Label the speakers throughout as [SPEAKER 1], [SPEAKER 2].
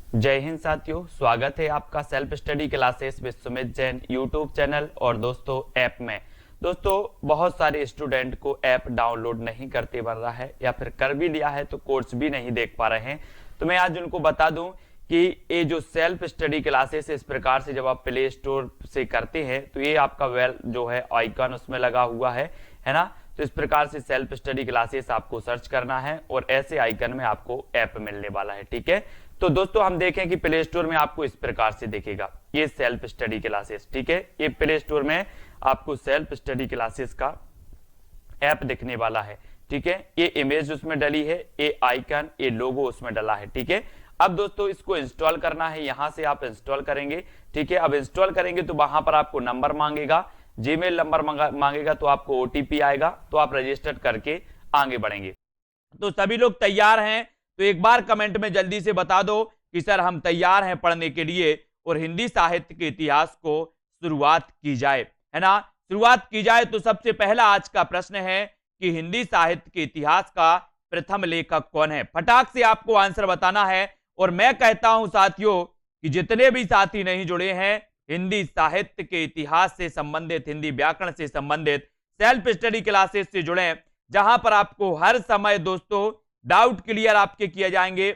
[SPEAKER 1] जय हिंद साथियों, स्वागत है आपका self study classes with Sumit Jain YouTube channel और दोस्तों ऐप में। दोस्तों बहुत सारे स्टूडेंट को ऐप डाउनलोड नहीं करते बन रहा है या फिर कर भी लिया है तो कोर्स भी नहीं देख पा रहे हैं। तो मैं आज उनको बता दूं कि ये जो सेल्फ स्टडी क्लासेस इस प्रकार से जब आप प्ले स्टोर से करते हैं तो ये आपका वेल जो है आइकन उसमें लगा हुआ है ना। तो इस प्रकार से सेल्फ स्टडी क्लासेस आपको सर्च करना है और ऐसे आइकन में आपको ऐप मिलने वाला है। ठीक है, तो दोस्तों हम देखें कि प्ले स्टोर में आपको इस प्रकार से दिखेगा ये सेल्फ स्टडी क्लासेस। ठीक है, ये प्ले स्टोर में आपको सेल्फ स्टडी क्लासेस का ऐप दिखने वाला है। ठीक है, ये इमेज उसमें डली है, ये आइकन, ये लोगो उसमें डला है। ठीक है, अब दोस्तों इसको इंस्टॉल करना है, यहां से आप इंस्टॉल करेंगे। ठीक है, अब इंस्टॉल करेंगे तो वहां पर आपको नंबर मांगेगा, जीमेल नंबर मांगेगा, तो आपको ओटीपी आएगा, तो आप रजिस्टर करके आगे बढ़ेंगे। तो सभी लोग तैयार हैं तो एक बार कमेंट में जल्दी से बता दो कि सर हम तैयार हैं पढ़ने के लिए और हिंदी साहित्य के इतिहास को शुरुआत की जाए, है ना। शुरुआत की जाए तो सबसे पहला आज का प्रश्न है कि हिंदी साहित्य के इतिहास का प्रथम लेखक कौन है। फटाक से आपको आंसर बताना है। और मैं कहता हूं साथियों कि जितने भी साथी नहीं जुड़े हैं हिंदी साहित्य के इतिहास से संबंधित, हिंदी व्याकरण से संबंधित सेल्फ स्टडी क्लासेस से जुड़े, जहां पर आपको हर समय दोस्तों डाउट क्लियर आपके किए जाएंगे,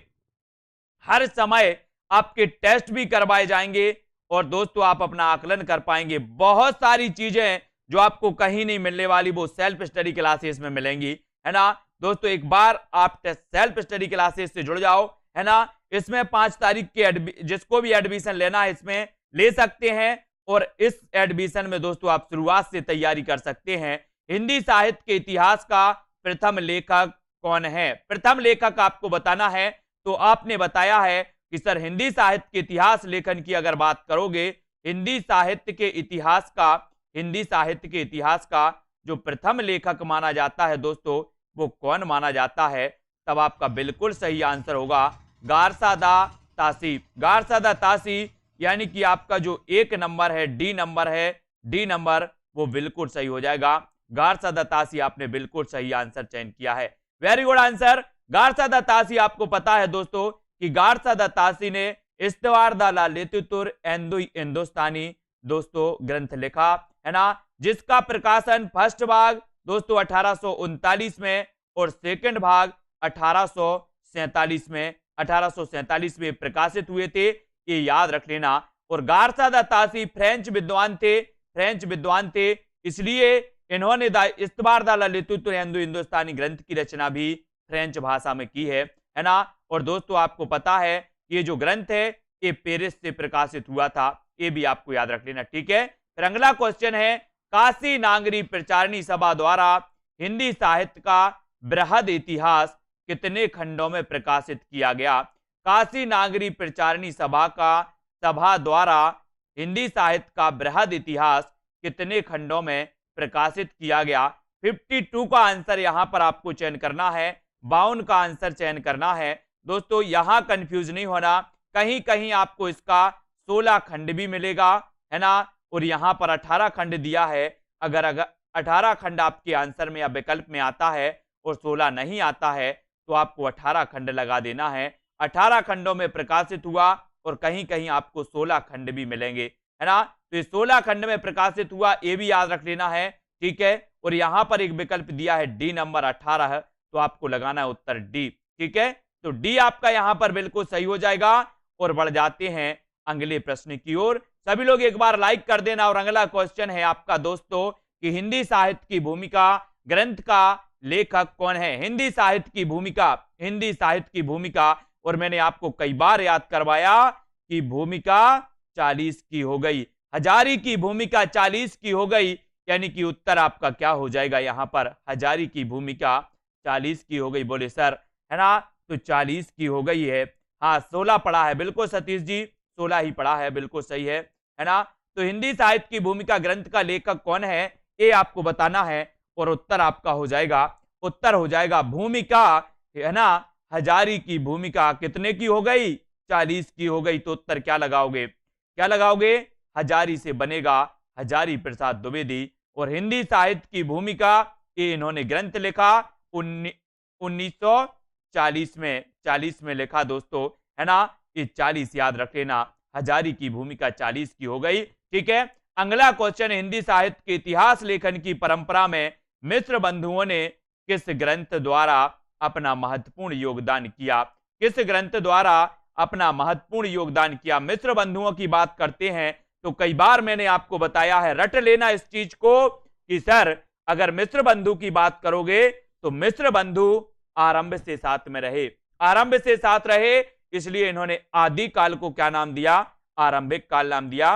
[SPEAKER 1] हर समय आपके टेस्ट भी करवाए जाएंगे और दोस्तों आप अपना आकलन कर पाएंगे। बहुत सारी चीजें जो आपको कहीं नहीं मिलने वाली वो सेल्फ स्टडी क्लासेस में मिलेंगी, है ना। दोस्तों एक बार आप सेल्फ स्टडी क्लासेस से जुड़ जाओ, है ना। इसमें 5 तारीख के जिसको भी एडमिशन लेना है इसमें ले सकते हैं और इस एडमिशन में दोस्तों आप शुरुआत से तैयारी कर सकते हैं। हिंदी साहित्य के इतिहास का प्रथम लेखक कौन है, प्रथम लेखक आपको बताना है। तो आपने बताया है कि सर हिंदी साहित्य के इतिहास लेखन की अगर बात करोगे, हिंदी साहित्य के इतिहास का, हिंदी साहित्य के इतिहास का जो प्रथम लेखक माना जाता है दोस्तों वो कौन माना जाता है, तब आपका बिल्कुल सही आंसर होगा गारसादा तासी। गारसादा तासी यानी कि आपका जो 1 नंबर है, डी नंबर है, डी नंबर वो बिल्कुल सही हो जाएगा। गारसादा तासी आपने बिल्कुल सही आंसर चयन किया है, वेरी गुड आंसर। गारसादा तासी आपको पता है दोस्तों कि गारसादा तासी ने इस्तवार दाला लेतुतुर एंदु हिंदुस्तानी दोस्तों ग्रंथ लिखा, है ना, जिसका प्रकाशन फर्स्ट भाग दोस्तों 1839 में और सेकंड भाग 1847 में 1847 में प्रकाशित हुए थे, ये याद रख लेना। और गारसादा तासी फ्रेंच विद्वान थे, फ्रेंच विद्वान थे, इसलिए इन्होंने इस्तवार दाला लेतुतुर एंदु हिंदुस्तानी ग्रंथ की रचना भी फ्रेंच भाषा में की है ना। और दोस्तों आपको पता है ये जो ग्रंथ है ये पेरिस से प्रकाशित हुआ था, ये भी आपको याद रख लेना। ठीक है, फिर अगला क्वेश्चन है काशी नागरी प्रचारणी सभा द्वारा हिंदी साहित्य का बृहद इतिहास कितने खंडों में प्रकाशित किया गया। काशी नागरी प्रचारणी सभा द्वारा हिंदी साहित्य का बृहद इतिहास कितने खंडों में प्रकाशित किया गया। 52 का आंसर यहां पर आपको चयन करना है, 52 का आंसर चयन करना है। दोस्तों यहां कंफ्यूज नहीं होना, कहीं कहीं आपको इसका 16 खंड भी मिलेगा, है ना, और यहां पर 18 खंड दिया है। अगर 18 खंड आपके आंसर में या विकल्प में आता है और 16 नहीं आता है तो आपको 18 खंड लगा देना है। 18 खंडों में प्रकाशित हुआ और कहीं कहीं आपको 16 खंड भी मिलेंगे, है ना। तो ये 16 खंड में प्रकाशित हुआ ये भी याद रख लेना है। ठीक है, और यहां पर एक विकल्प दिया है डी नंबर 18 तो आपको लगाना है उत्तर डी। ठीक है, तो डी आपका यहां पर बिल्कुल सही हो जाएगा। और बढ़ जाते हैं अगले प्रश्न की ओर। सभी लोग एक बार लाइक कर देना। और अगला क्वेश्चन है आपका दोस्तों कि हिंदी साहित्य की भूमिका ग्रंथ का लेखक कौन है। हिंदी साहित्य की भूमिका, हिंदी साहित्य की भूमिका, और मैंने आपको कई बार याद करवाया कि भूमिका 40 की हो गई, हजारी की भूमिका 40 की हो गई, यानी कि उत्तर आपका क्या हो जाएगा यहां पर, हजारी की भूमिका 40 की हो गई। बोले सर, है ना, तो 40 की हो गई है। हाँ 16 पढ़ा है, बिल्कुल सतीश जी 16 ही पढ़ा है, बिल्कुल सही है ना। तो हिंदी साहित्य की भूमिका ग्रंथ का लेखक कौन है ये आपको बताना है और उत्तर आपका हो जाएगा, उत्तर हो जाएगा भूमिका, है ना। हजारी की भूमिका कितने की हो गई, 40 की हो गई। तो उत्तर क्या लगाओगे, क्या लगाओगे, हजारी से बनेगा हजारी प्रसाद द्विवेदी। और हिंदी साहित्य की भूमिका ये इन्होंने ग्रंथ लिखा 1940 में, 40 में लिखा दोस्तों, है ना। ये 40 याद रख लेना, हजारी की भूमिका 40 की हो गई। ठीक है, अगला क्वेश्चन, हिंदी साहित्य के इतिहास लेखन की परंपरा में मिश्र बंधुओं ने किस ग्रंथ द्वारा अपना महत्वपूर्ण योगदान किया? किस ग्रंथ द्वारा अपना महत्वपूर्ण योगदान किया? मिश्र बंधुओं की बात करते हैं तो कई बार मैंने आपको बताया है, रट लेना इस चीज को कि सर अगर मिश्र बंधु की बात करोगे तो मिश्र बंधु आरंभ से साथ में रहे, आरंभ से साथ रहे, इसलिए इन्होंने आदि काल को क्या नाम दिया? आरंभिक काल नाम दिया।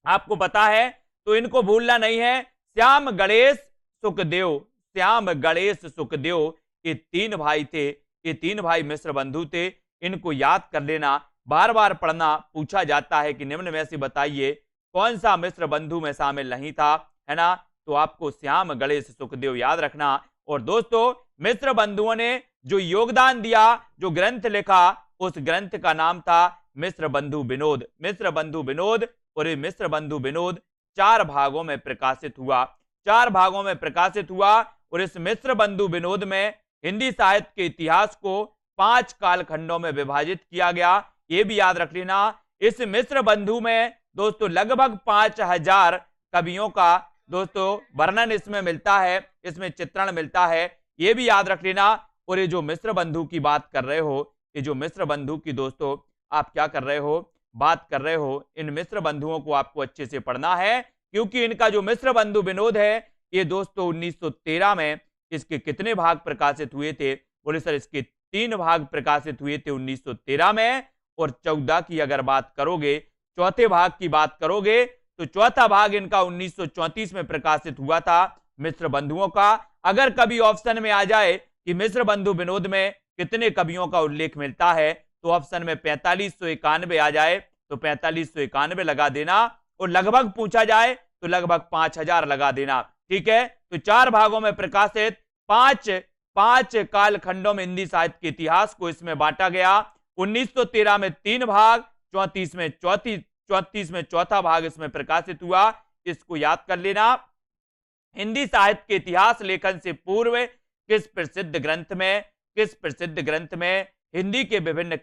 [SPEAKER 1] आपको पता है तो इनको भूलना नहीं है। श्याम गणेश सुखदेव, श्याम गणेश सुखदेव, ये 3 भाई थे, ये 3 भाई मिश्र बंधु थे। इनको याद कर लेना, बार बार पढ़ना, पूछा जाता है कि निम्न में से बताइए कौन सा मिश्र बंधु में शामिल नहीं था, है ना? तो आपको श्याम गणेश सुखदेव याद रखना। और दोस्तों मिश्र बंधुओं ने जो योगदान दिया, जो ग्रंथ लिखा, उस ग्रंथ का नाम था मिश्र बंधु विनोद, मिश्र बंधु विनोद। और ये मिश्र बंधु विनोद 4 भागों में प्रकाशित हुआ, 4 भागों में प्रकाशित हुआ। और इस मिश्र बंधु विनोद में हिंदी साहित्य के इतिहास को 5 कालखंडों में विभाजित किया गया, ये भी याद रख लेना। इस मिश्र बंधु में दोस्तों लगभग 5000 कवियों का दोस्तों वर्णन इसमें मिलता है, इसमें चित्रण मिलता है, ये भी याद रख लेना। और ये जो मिश्र बंधु की बात कर रहे हो, ये जो मिश्र बंधु की दोस्तों आप क्या कर रहे हो, बात कर रहे हो, इन मिश्र बंधुओं को आपको अच्छे से पढ़ना है, क्योंकि इनका जो मिश्र बंधु विनोद है ये दोस्तों 1913 में इसके कितने भाग प्रकाशित हुए थे? बोले सर इसके 3 भाग प्रकाशित हुए थे 1913 में। और 14 की अगर बात करोगे, चौथे भाग की बात करोगे तो चौथा भाग इनका 1934 में प्रकाशित हुआ था मिश्र बंधुओं का। अगर कभी ऑप्शन में आ जाए कि मिश्र बंधु विनोद में कितने कवियों का उल्लेख मिलता है, तो ऑप्शन में 4591 आ जाए तो 4591 लगा देना। और लगभग पूछा जाए तो लगभग 5000 लगा देना। ठीक है, तो 4 भागों में प्रकाशित 5 कालखंडों में हिंदी साहित्य के इतिहास को इसमें बांटा गया। 1913 में 3 भाग, 34 में चौथा भाग इसमें प्रकाशित हुआ, इसको याद कर लेना। हिंदी साहित्य के इतिहास लेखन से पूर्व किस प्रसिद्ध ग्रंथ में हिंदी के विभिन्न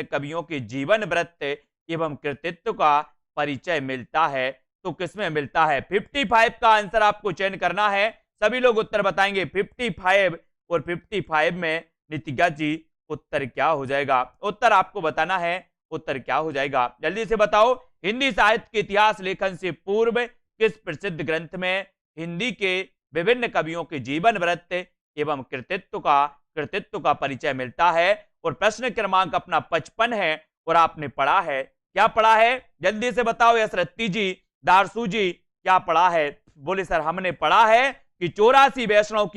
[SPEAKER 1] कवियों के जीवन वृत्त एवं कृतित्व का परिचय मिलता है? तो किसमें मिलता है? 55 का आंसर आपको चयन करना है। सभी लोग उत्तर बताएंगे 55, और 55 में नितिका जी उत्तर क्या हो जाएगा? उत्तर आपको बताना है, उत्तर क्या हो जाएगा जल्दी से बताओ। हिंदी साहित्य के इतिहास लेखन से पूर्व किस प्रसिद्ध ग्रंथ में हिंदी के विभिन्न कवियों के जीवन वृत्त एवं कृतित्व का परिचय मिलता है? और प्रश्न क्रमांक अपना 55 है और आपने पढ़ा है, क्या पढ़ा है जल्दी से बताओ। यशरत्ती जी, दारसू जी, क्या पढ़ा है? बोले सर हमने पढ़ा है कि 84 वैष्णव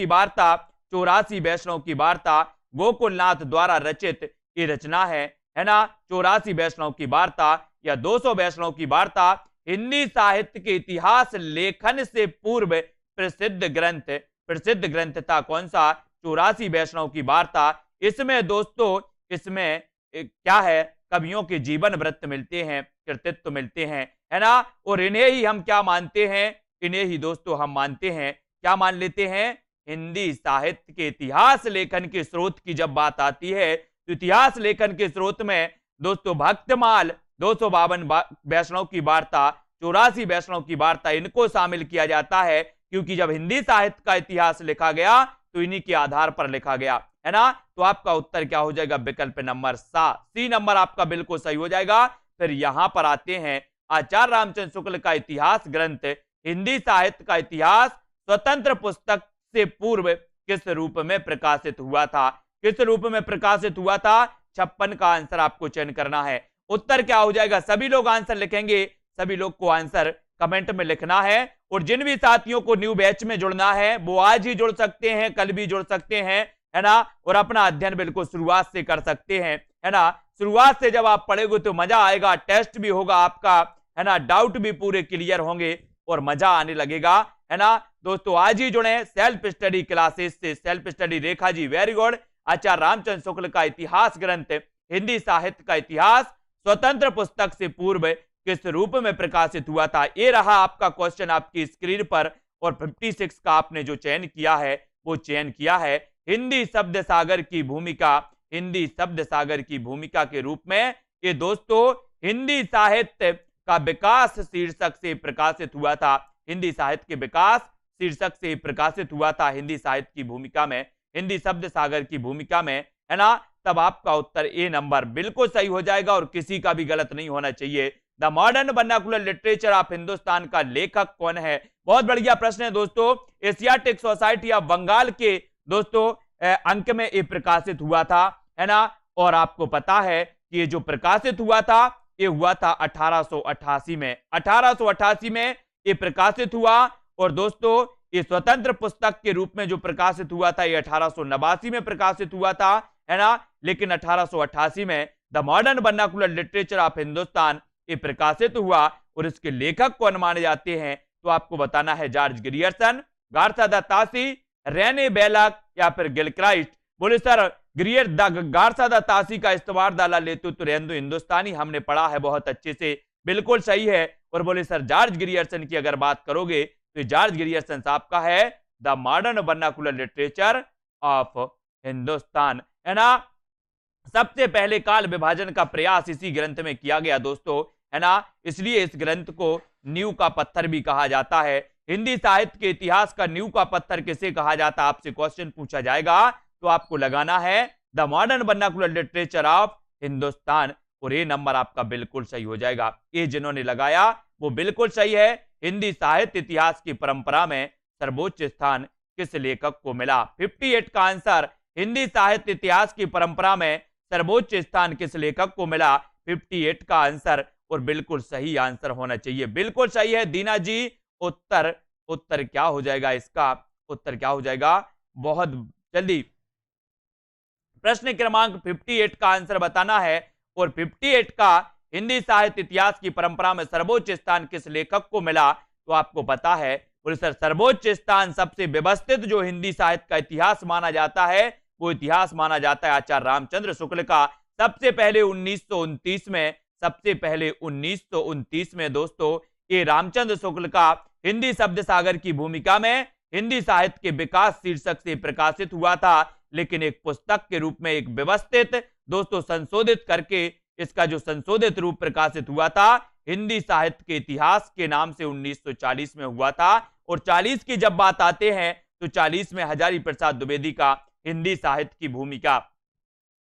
[SPEAKER 1] की वार्ता गोकुलनाथ द्वारा रचित ये रचना है ना? 84 वैष्णव की वार्ता या 200 वैष्णव की वार्ता हिंदी साहित्य के इतिहास लेखन से पूर्व प्रसिद्ध ग्रंथ था। कौन सा? 84 वैष्णव की वार्ता। इसमें दोस्तों इसमें क्या है? कवियों के जीवन वृत्त मिलते हैं, कृतित्व मिलते हैं, है ना? और इन्हें ही हम क्या मानते हैं? इन्हें ही दोस्तों हम मानते हैं, क्या मान लेते हैं? हिंदी साहित्य के इतिहास लेखन के स्रोत की जब बात आती है तो इतिहास लेखन के स्रोत में दोस्तों भक्तमाल, 252 वैष्णव की वार्ता, 84 वैष्णव की वार्ता, इनको शामिल किया जाता है, क्योंकि जब हिंदी साहित्य का इतिहास लिखा गया तो इन्हीं के आधार पर लिखा गया, है ना? तो आपका उत्तर क्या हो जाएगा? विकल्प नंबर सी नंबर आपका बिल्कुल सही हो जाएगा। फिर यहां पर आते हैं, आचार्य रामचंद्र शुक्ल का इतिहास ग्रंथ हिंदी साहित्य का इतिहास स्वतंत्र पुस्तक से पूर्व किस रूप में प्रकाशित हुआ था? किस रूप में प्रकाशित हुआ था? 56 का आंसर आपको चयन करना है। उत्तर क्या हो जाएगा? सभी लोग आंसर लिखेंगे, सभी लोग को आंसर कमेंट में लिखना है। और जिन भी साथियों को न्यू बैच में जुड़ना है वो आज ही जुड़ सकते हैं, कल भी जुड़ सकते हैं, है ना? और अपना अध्ययन बिल्कुल शुरुआत से कर सकते हैं, है ना? शुरुआत से जब आप पढ़ेंगे तो मजा आएगा, टेस्ट भी होगा आपका, है ना? डाउट भी पूरे क्लियर होंगे और मजा आने लगेगा, है ना? दोस्तों आज ही जुड़े सेल्फ स्टडी क्लासेस से। Self study Rekha ji very good. आचार्य रामचंद्र शुक्ल का इतिहास ग्रंथ हिंदी साहित्य का इतिहास स्वतंत्र पुस्तक से पूर्व किस रूप में प्रकाशित हुआ था? ये रहा आपका क्वेश्चन आपकी स्क्रीन पर। और 56 का आपने जो चयन किया है वो चयन किया है हिंदी शब्द सागर की भूमिका हिंदी शब्द सागर की भूमिका के रूप में। ये दोस्तों हिंदी साहित्य का विकास शीर्षक से प्रकाशित हुआ था। हिंदी साहित्य के विकास शीर्षक से प्रकाशित हुआ था हिंदी साहित्य की भूमिका में, हिंदी शब्द सागर की भूमिका में, है ना। तब आपका उत्तर ए नंबर बिल्कुल सही हो जाएगा और किसी का भी गलत नहीं होना चाहिए। The modern vernacular literature of Hindustan का लेखक कौन है? बहुत बढ़िया प्रश्न है दोस्तों। एशियाटिक सोसाइटी ऑफ बंगाल के दोस्तों अंक में ये प्रकाशित हुआ था, है ना। और आपको पता है कि ये जो प्रकाशित हुआ था ये हुआ था 1888 में। 1888 में ये प्रकाशित हुआ। और दोस्तों ये स्वतंत्र पुस्तक के रूप में जो प्रकाशित हुआ था ये 1889 में प्रकाशित हुआ था, है ना। लेकिन 1888 में the modern vernacular literature of Hindustan ये प्रकाशित हुआ। और इसके लेखक कौन माने जाते हैं? तो आपको बताना है George Grierson, Garcin de Tassy, रेने बेलक या फिर गिलक्राइस्ट। बोले सर गार्सा द तासी का इस्तवार दाला लेतु तुरेंदु हिंदुस्तानी हमने पढ़ा है बहुत अच्छे से, बिल्कुल सही है। और बोले सर जॉर्ज ग्रियर्सन की अगर बात करोगे तो जॉर्ज ग्रियर्सन साहब का है the modern vernacular literature of Hindustan, है ना। सबसे पहले काल विभाजन का प्रयास इसी ग्रंथ में किया गया दोस्तों, है ना। इसलिए इस ग्रंथ को नींव का पत्थर भी कहा जाता है। हिंदी साहित्य के इतिहास का नींव का पत्थर किसे कहा जाता है? आपसे क्वेश्चन पूछा जाएगा तो आपको लगाना है the modern vernacular literature of Hindustan. और ये नंबर आपका बिल्कुल सही हो जाएगा। ये जिन्होंने लगाया वो बिल्कुल सही है। हिंदी साहित्य इतिहास की परंपरा में सर्वोच्च स्थान किस लेखक को मिला? 58 का आंसर हिंदी साहित्य इतिहास की परंपरा में सर्वोच्च स्थान किस लेखक को मिला? 58 का आंसर। और बिल्कुल सही आंसर होना चाहिए, बिल्कुल सही है दीना जी। उत्तर क्या हो जाएगा? इसका उत्तर क्या हो जाएगा? बहुत जल्दी प्रश्न क्रमांक 58 का आंसर बताना है। और 58 का हिंदी साहित्य इतिहास की परंपरा में सर्वोच्च स्थान किस लेखक को मिला? तो आपको पता है बोले सर सर्वोच्च स्थान सबसे व्यवस्थित जो हिंदी साहित्य का इतिहास माना जाता है वो इतिहास माना जाता है आचार्य रामचंद्र शुक्ल का। सबसे पहले 1929 में दोस्तों ये रामचंद्र शुक्ल का हिंदी शब्द सागर की भूमिका में हिंदी साहित्य के विकास शीर्षक से प्रकाशित हुआ था। लेकिन एक पुस्तक के रूप में एक व्यवस्थित दोस्तों संशोधित करके इसका जो संशोधित रूप प्रकाशित हुआ था हिंदी साहित्य के इतिहास के नाम से 1940 में हुआ था। और 40 की जब बात आते हैं तो 40 में हजारी प्रसाद द्विवेदी का हिंदी साहित्य की भूमिका,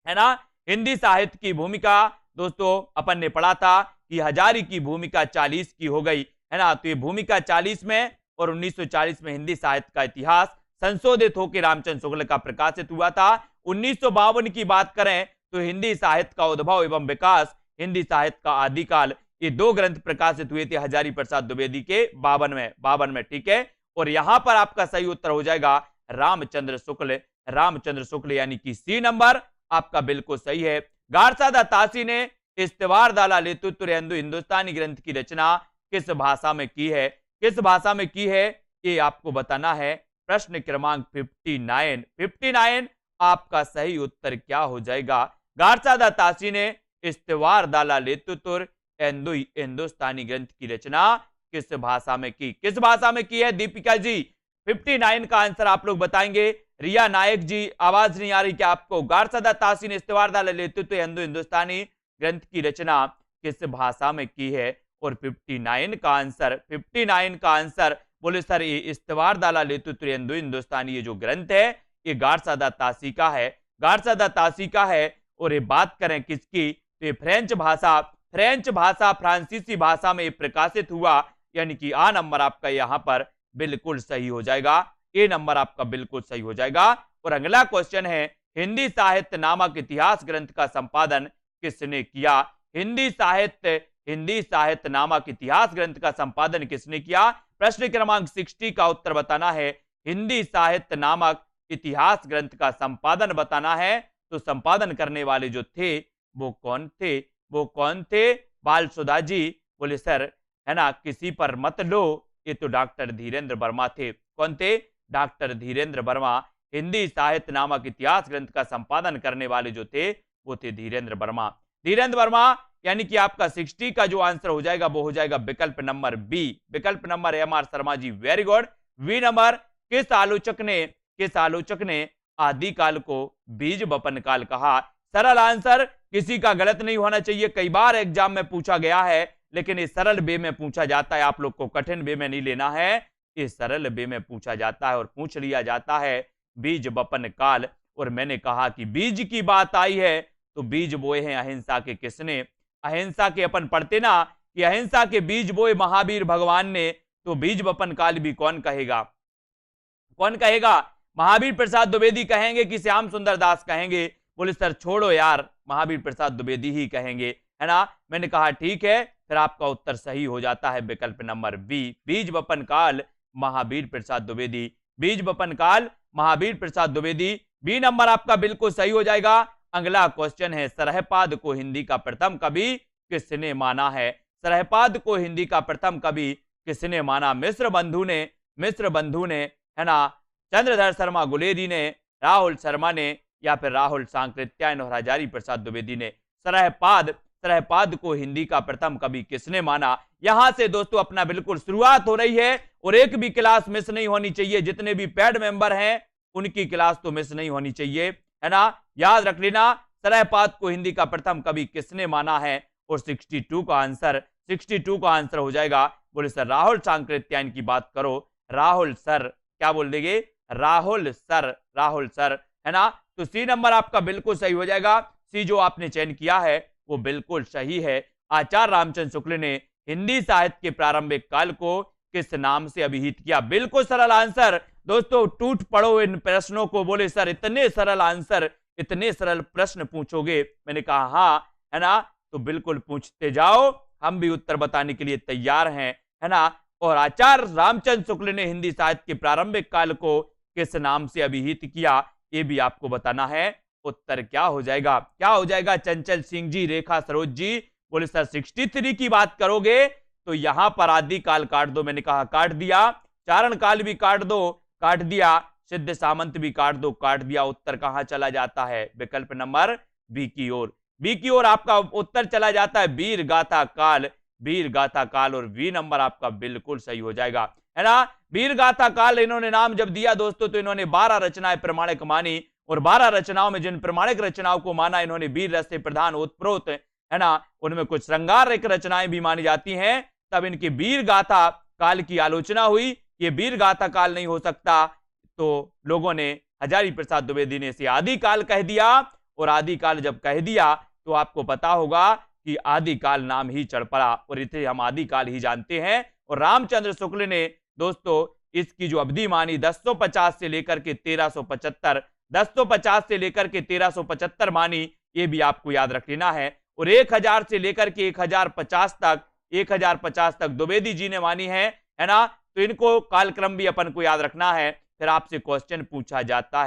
[SPEAKER 1] है ना। हिंदी साहित्य की भूमिका दोस्तों अपन ने पढ़ा था कि हजारी की भूमिका 40 की हो गई, है ना। तो ये भूमिका 40 में और 1940 में हिंदी साहित्य का इतिहास संशोधित होकर रामचंद्र शुक्ल का प्रकाशित हुआ था। 1952 की बात करें तो हिंदी साहित्य का उद्भव एवं विकास, हिंदी साहित्य का आदिकाल, ये दो ग्रंथ प्रकाशित हुए थे हजारी प्रसाद द्विवेदी के 52 में, ठीक है। और यहां पर आपका सही उत्तर हो जाएगा रामचंद्र शुक्ल यानी कि सी नंबर आपका बिल्कुल सही है। गार्सा द तासी ने इस्तवार दाला लेतु तुरेंदु हिंदुस्तानी ग्रंथ की रचना किस भाषा में की है? किस भाषा में की है ये आपको बताना है। प्रश्न क्रमांक 59 आपका सही उत्तर क्या हो जाएगा? गार्सा द तासी ने इस्तवार दाला लेतु तुरेंदु हिंदुस्तानी ग्रंथ की रचना किस भाषा में की? किस भाषा में की है दीपिका जी? 59 का आंसर आप लोग बताएंगे। रिया नायक जी आवाज नहीं आ रही क्या आपको? गार्सा द तासी ने इस्तवार दाला लेतु तुरेंदु हिंदुस्तानी ग्रंथ की रचना किस भाषा में की है? और 59 का आंसर बोले सर ये इस्तवार दाला लेतु तुरेंदु हिंदुस्तानी ये जो ग्रंथ है ये गार्सा द तासी का है, गार्सा द तासी का है। और ये बात करें किसकी तो ये फ्रेंच भाषा फ्रांसीसी भाषा में प्रकाशित हुआ, यानी कि आ नंबर आपका यहाँ पर बिल्कुल सही हो जाएगा। ए नंबर आपका बिल्कुल सही हो जाएगा। और अगला क्वेश्चन है हिंदी साहित्य नामक इतिहास ग्रंथ का संपादन किसने किया? हिंदी साहित्य नामक इतिहास ग्रंथ का संपादन किसने किया? प्रश्न क्रमांक 60 का उत्तर बताना है। हिंदी साहित्य नामक इतिहास ग्रंथ का संपादन बताना है। तो संपादन करने वाले जो थे वो कौन थे? बाल सुधा जी। बोले सर है ना किसी पर मत लो, ये तो डॉक्टर धीरेन्द्र वर्मा थे। कौन थे? डॉक्टर धीरेन्द्र वर्मा। हिंदी साहित्य नामक इतिहास ग्रंथ का संपादन करने वाले जो थे वो थे धीरेन्द्र वर्मा। यानी कि आपका 60 का जो आंसर हो जाएगा वो हो जाएगा विकल्प नंबर बी, विकल्प number M R Sharma ji, very good. V number किस आलोचक ने आदिकाल को बीज बपन काल कहा। सरल आंसर, किसी का गलत नहीं होना चाहिए। कई बार एग्जाम में पूछा गया है, लेकिन इस सरल वे में पूछा जाता है। आप लोग को कठिन वे में नहीं लेना है, इस सरल वे में पूछा जाता है और पूछ लिया जाता है बीज बपन काल। और मैंने कहा कि बीज की बात आई है तो बीज बोए हैं अहिंसा के किसने। अहिंसा के अपन पढ़ते ना कि अहिंसा के बीज बोए महावीर भगवान ने, तो बीज बपन काल भी कौन कहेगा? कौन कहेगा? महावीर प्रसाद द्विवेदी कहेंगे कि श्याम सुंदर दास कहेंगे? बोले सर छोड़ो यार, महावीर प्रसाद द्विवेदी ही कहेंगे, है ना। मैंने कहा ठीक है, फिर आपका उत्तर सही हो जाता है विकल्प नंबर बी, बीज बपन काल महावीर प्रसाद द्विवेदी। बीज बपन काल महावीर प्रसाद द्विवेदी, बी नंबर आपका बिल्कुल सही हो जाएगा। अगला क्वेश्चन है, सरहपाद को हिंदी का प्रथम कवि किसने माना है? सरहपाद को हिंदी का प्रथम कवि किसने माना? मिश्र बंधु ने, है ना, चंद्रधर शर्मा गुलेरी ने, राहुल शर्मा ने, या फिर राहुल सांकृत्यायन और हजारी प्रसाद द्विवेदी ने। सरहपाद को हिंदी का प्रथम कवि किसने माना? यहां से दोस्तों अपना बिल्कुल शुरुआत हो रही है और एक भी क्लास मिस नहीं होनी चाहिए। जितने भी पेड मेंबर हैं उनकी क्लास तो मिस नहीं होनी चाहिए, है ना। याद रख लेना, सरहपाद को हिंदी का प्रथम कवि किसने माना है? और 62 का आंसर हो जाएगा। बोले सर राहुल सांकृत्यायन की बात करो, राहुल सर, क्या बोल देंगे? राहुल सर, है ना। तो सी नंबर आपका बिल्कुल सही हो जाएगा। सी जो आपने चयन किया है वो बिल्कुल सही है। आचार्य रामचंद्र शुक्ल ने हिंदी साहित्य के प्रारंभिक काल को किस नाम से अभिहित किया? बिल्कुल सरल आंसर दोस्तों, टूट पड़ो इन प्रश्नों को। बोले सर इतने सरल आंसर, इतने सरल प्रश्न पूछोगे? मैंने कहा हाँ, है ना। तो बिल्कुल पूछते जाओ, हम भी उत्तर बताने के लिए तैयार हैं, है ना। और आचार्य रामचंद्र शुक्ल ने हिंदी साहित्य के प्रारंभिक काल को किस नाम से अभिहित किया? ये भी आपको बताना है। उत्तर क्या हो जाएगा? क्या हो जाएगा? चंचल सिंह जी, रेखा सरोज जी। बोले सर 63 की बात करोगे तो यहां पर आदिकाल काट दो। मैंने कहा काट दिया। चारण काल भी काट दो, काट दिया। सिद्ध सामंत भी काट दो, काट दिया। उत्तर कहां चला जाता है? विकल्प नंबर बी की ओर। बी की ओर आपका उत्तर चला जाता है वीर गाथा काल, और वी नंबर आपका बिल्कुल सही हो जाएगा, है ना। वीर गाथा काल इन्होंने नाम जब दिया दोस्तों तो इन्होंने 12 रचनाएं प्रमाणिक मानी, और 12 रचनाओं में जिन प्रमाणिक रचनाओं को माना इन्होंने वीर रस से प्रधान ओतप्रोत, है ना, उनमें कुछ श्रृंगार रचनाएं भी मानी जाती हैं। तब इनकी वीर गाथा काल की आलोचना हुई। ये वीर गाथा काल नहीं हो सकता, तो लोगों ने, हजारी प्रसाद द्विवेदी ने इसे आदिकाल कह दिया। और आदिकाल जब कह दिया तो आपको पता होगा कि आदिकाल नाम ही चढ़ पड़ा, और इसे हम आदिकाल ही जानते हैं। और रामचंद्र शुक्ल ने दोस्तों इसकी जो अवधि मानी 1050 से लेकर के 1375, 1050 से लेकर के 1375 मानी, ये भी आपको याद रख लेना है। और 1000 से लेकर के 1050 तक द्विवेदी जी ने मानी है ना। तो इनको कालक्रम भी अपन को याद रखना है। फिर आपसे क्वेश्चन पूछा जाता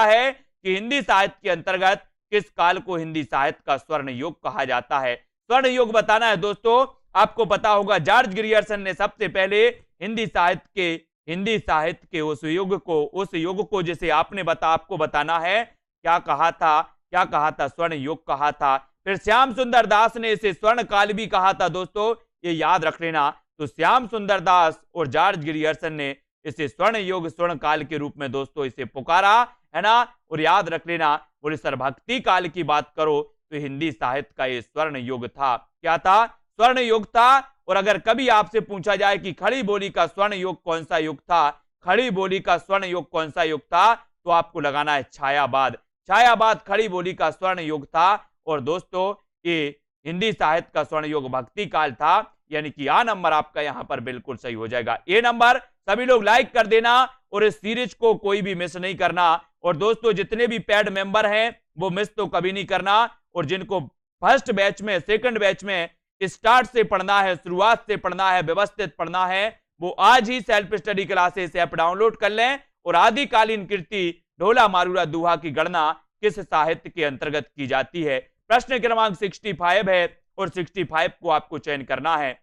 [SPEAKER 1] है कि हिंदी साहित्य के अंतर्गत किस काल को हिंदी साहित्य का स्वर्ण युग कहा जाता है? स्वर्ण युग बताना है दोस्तों। आपको पता होगा जॉर्ज ग्रियर्सन ने सबसे पहले हिंदी साहित्य के उस युग को जिसे आपको बताना है, क्या कहा था? स्वर्ण युग कहा था। फिर श्याम सुंदर दास ने इसे स्वर्ण काल भी कहा था दोस्तों, ये याद रख लेना। तो श्याम सुंदर दास और जॉर्ज ग्रियर्सन ने इसे स्वर्ण युग, स्वर्ण काल के रूप में दोस्तों इसे पुकारा, है ना। और याद रख लेना, बोले सर भक्ति काल की बात करो तो हिंदी साहित्य का ये स्वर्ण युग था। क्या था? स्वर्ण युग था। और अगर कभी आपसे पूछा जाए कि खड़ी बोली का स्वर्ण युग कौन सा युग था, खड़ी बोली का स्वर्ण युग कौन सा युग था, तो आपको लगाना है छायावाद खड़ी बोली का स्वर्ण युग था। और दोस्तों ये हिंदी साहित्य का स्वर्ण युग भक्ति काल था, यानी कि आ नंबर आपका यहां पर बिल्कुल सही हो जाएगा। ए नंबर सभी लोग लाइक कर देना और इस सीरीज को कोई भी मिस नहीं करना। और दोस्तों जितने भी पेड मेंबर हैं वो मिस तो कभी नहीं करना। और जिनको फर्स्ट बैच में, सेकंड बैच में स्टार्ट से पढ़ना है, शुरुआत से पढ़ना है, व्यवस्थित पढ़ना है, वो आज ही self study classes app download कर लें। और आदिकालीन कृति ढोला मारूरा दूहा की गणना किस साहित्य के अंतर्गत की जाती है? प्रश्न क्रमांक 65 है और 65 को आपको चयन करना है।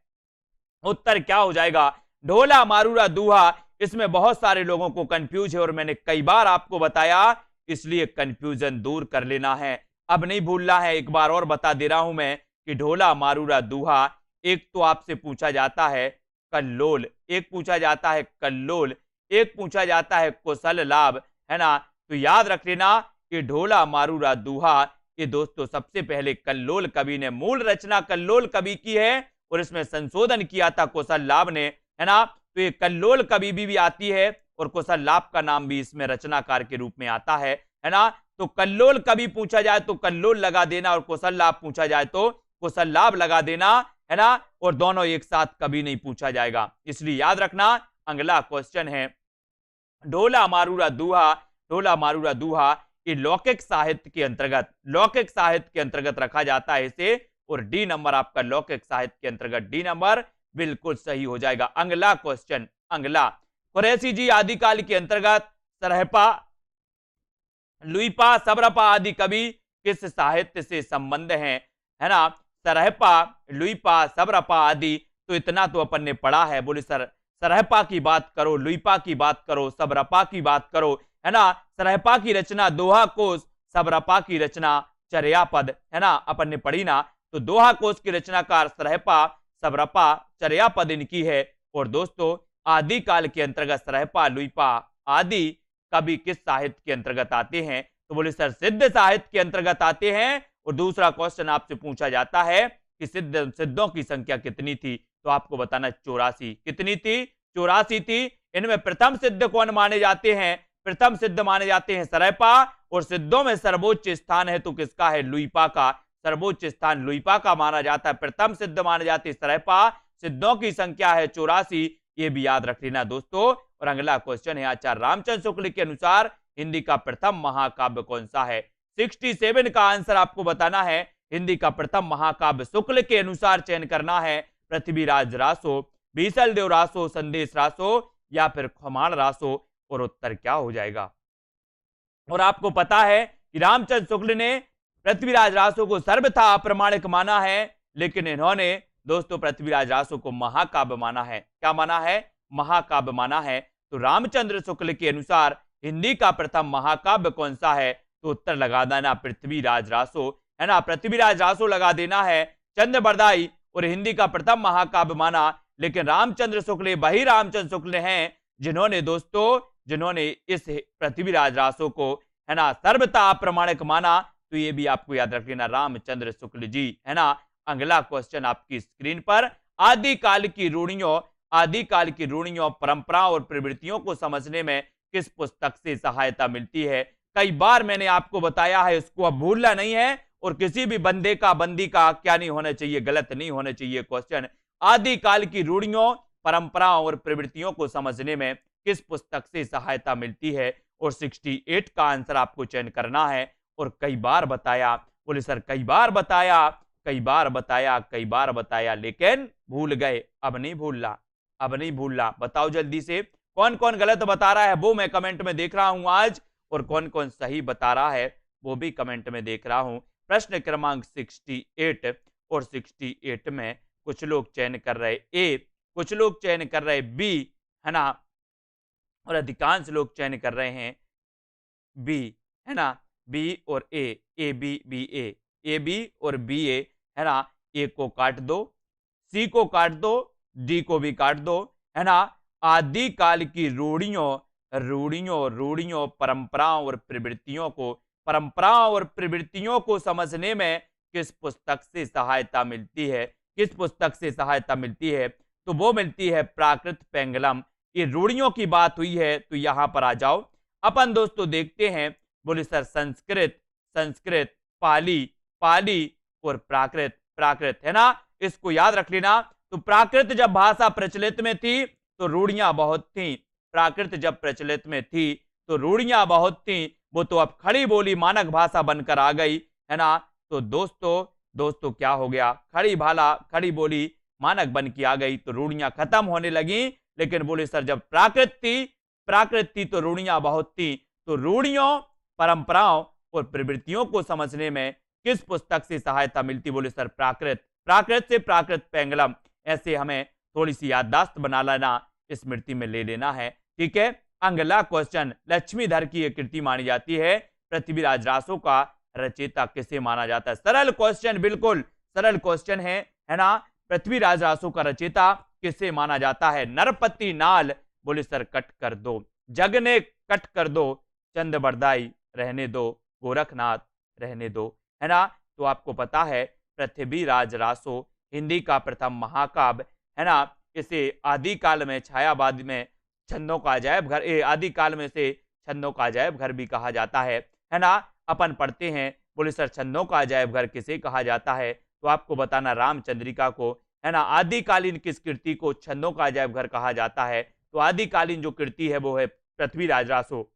[SPEAKER 1] उत्तर क्या हो जाएगा? ढोला मारूरा दूहा। इसमें बहुत सारे लोगों को कंफ्यूज है और मैंने कई बार आपको बताया, इसलिए कंफ्यूजन दूर कर लेना है, अब नहीं भूलना है। एक बार और बता दे रहा हूं मैं कि ढोला मारूरा दूहा, एक तो आपसे पूछा जाता है कल्लोल, एक पूछा जाता है कल्लोल, एक पूछा जाता है कुशल लाभ, है ना। तो याद रख लेना कि ढोला मारूरा दूहा ये दोस्तों सबसे पहले कल्लोल कवि ने, मूल रचना कल्लोल कवि की है और इसमें संशोधन किया था कौशल ने, है ना। तो ये कल्लोल कवि भी आती है और कौशल का नाम भी इसमें रचनाकार के रूप में आता है ना। तो कल्लोल कवि पूछा जाए तो कल्लोल लगा देना और कौशल पूछा जाए तो कौशल लगा देना, है ना। और दोनों एक साथ कभी नहीं पूछा जाएगा, इसलिए याद रखना। अगला क्वेश्चन है ढोला मारूरा दूहा, ढोला मारूरा दूहा ये लौकिक साहित्य के अंतर्गत, लौकिक साहित्य के अंतर्गत रखा जाता है इसे, और डी नंबर आपका लौकिक साहित्य के अंतर्गत, डी नंबर बिल्कुल सही हो जाएगा। अगला क्वेश्चन, अगला कुरैशी जी आदिकाल के अंतर्गत सरहपा, लुईपा, सबरपा आदि कवि किस साहित्य से संबंध है ना। सरहपा, लुईपा, सबरपा आदि, तो इतना तो अपन ने पढ़ा है। बोले सर सरहपा की बात करो, लुईपा की बात करो, सबरपा की बात करो, है ना। सरहपा की रचना दोहा कोश, सबरपा की रचना चर्यापद, है ना, अपन ने पढ़ी ना। तो दोहा कोश की रचनाकार सरहपा, सबरपा, चर्यापद इनकी है। और दोस्तों आदिकाल के अंतर्गत सरहपा, लुईपा आदि कवि किस साहित्य के अंतर्गत आते हैं, तो बोले सर सिद्ध साहित्य के अंतर्गत आते हैं। और दूसरा क्वेश्चन आपसे पूछा जाता है कि सिद्धों की संख्या कितनी थी, तो आपको बताना 84। कितनी थी? 84 थी। इनमें प्रथम सिद्ध कौन माने जाते हैं? प्रथम सिद्ध माने जाते हैं सरहपा, और सिद्धों में सर्वोच्च स्थान है तो किसका है? लुईपा का। सर्वोच्च स्थान लुईपा का माना जाता है। प्रथम सिद्ध माने जाते हैं सरहपा, सिद्धों की संख्या है 84, ये भी याद रख लेना दोस्तों। और अगला क्वेश्चन है आचार्य रामचंद्र शुक्ल के अनुसार हिंदी का प्रथम महाकाव्य कौन सा है? 67 का आंसर आपको बताना है। हिंदी का प्रथम महाकाव्य शुक्ल के अनुसार चयन करना है। पृथ्वीराज रासो, बीसल देव रासो, संदेश रासो या फिर खुमान रासो, और उत्तर क्या हो जाएगा? और आपको पता है कि रामचंद्र शुक्ल ने पृथ्वीराज रासो को सर्वथा अप्रमाणिक माना है, लेकिन इन्होंने दोस्तों पृथ्वीराज रासो को महाकाव्य माना है। क्या माना है? महाकाव्य माना है। तो रामचंद्र शुक्ल के अनुसार हिंदी का प्रथम महाकाव्य कौन सा है, तो उत्तर लगा देना पृथ्वीराज रासो, है ना। पृथ्वीराज रासो लगा देना है। चंद्र बरदाई और हिंदी का प्रथम महाकाव्य माना, लेकिन रामचंद्र शुक्ल वही रामचंद्र शुक्ल हैं जिन्होंने दोस्तों जिन्होंने इस पृथ्वीराज रासो को, है ना, सर्वथा अप्रमाणिक माना। तो ये भी आपको याद रख लेना, रामचंद्र शुक्ल जी, है ना। अगला क्वेश्चन आपकी स्क्रीन पर, आदिकाल की रूढ़ियों, आदिकाल की रूढ़ियों, परंपराओं और प्रवृत्तियों को समझने में किस पुस्तक से सहायता मिलती है? कई बार मैंने आपको बताया है, इसको अब भूलना नहीं है। और किसी भी बंदी का क्या नहीं होना चाहिए? गलत नहीं होना चाहिए क्वेश्चन। आदिकाल की रूढ़ियों, परंपराओं और प्रवृत्तियों को समझने में किस पुस्तक से सहायता मिलती है? और 68 का आंसर आपको चयन करना है। और कई बार बताया, बोले सर कई बार बताया, कई बार बताया, कई बार बताया, लेकिन भूल गए। अब नहीं भूलना, अब नहीं भूलना। बताओ जल्दी से कौन कौन गलत बता रहा है, वो मैं कमेंट में देख रहा हूं आज, और कौन कौन सही बता रहा है वो भी कमेंट में देख रहा हूं। प्रश्न क्रमांक 68 और 68 में कुछ लोग चयन कर रहे ए, कुछ लोग चयन कर रहे बी, है ना, और अधिकांश लोग चयन कर रहे हैं बी, है ना। बी और A B B A B और बी ए, है ना। ए को काट दो, सी को काट दो, डी को भी काट दो, है ना। आदिकाल की रूढ़ियों, रूढ़ियों, रूढ़ियों, परंपराओं और प्रवृत्तियों को, परंपराओं और प्रवृत्तियों को समझने में किस पुस्तक से सहायता मिलती है? किस पुस्तक से सहायता मिलती है? तो वो मिलती है प्राकृत पेंगलम। ये रूढ़ियों की बात हुई है तो यहां पर आ जाओ। अपन दोस्तों देखते हैं, बोले सर संस्कृत, संस्कृत, पाली, पाली और प्राकृत, प्राकृत, है ना। इसको याद रख लेना। तो प्राकृत जब भाषा प्रचलित में थी तो रूढ़ियां बहुत थी। प्राकृत जब प्रचलित में थी तो रूढ़ियां बहुत थी, वो तो अब खड़ी बोली मानक भाषा बनकर आ गई, है ना। तो दोस्तों क्या हो गया? खड़ी बोली मानक बन के आ गई तो रूढ़ियां खत्म होने लगी। लेकिन बोले सर जब प्राकृत थी तो रूढ़ियां बहुत थी। तो रूढ़ियों, परंपराओं और प्रवृत्तियों को समझने में किस पुस्तक से सहायता मिलती? बोले सर प्राकृत, प्राकृत से प्राकृत पेंगलम। ऐसे हमें थोड़ी सी याददाश्त बना लेना, स्मृति में ले लेना है, ठीक है। अगला क्वेश्चन, लक्ष्मीधर की एक कृति मानी जाती है, पृथ्वीराज रासो का रचयिता किसे माना जाता है? सरल क्वेश्चन, बिल्कुल सरल क्वेश्चन है ना। पृथ्वीराज रासो का रचयिता किसे माना जाता है? नरपति नाल। बोले सर कट कर दो, जग ने कट कर दो, चंद्रबरदाई रहने दो, गोरखनाथ रहने दो, है ना। तो आपको पता है पृथ्वीराज रासो हिंदी का प्रथम महाकाव्य, है ना। इसे आदिकाल में छायावाद में छंदों का अजायब घर, आदिकाल में से छंदों का अजायब घर भी कहा जाता है ना। अपन पढ़ते हैं, बोले सर छंदों का अजायब घर किसे कहा जाता है, तो आपको बताना रामचंद्रिका को, है ना। आदिकालीन किस कृति को छंदों का अजायब घर कहा जाता है, तो आदिकालीन जो कृति है वो है पृथ्वीराज रासो,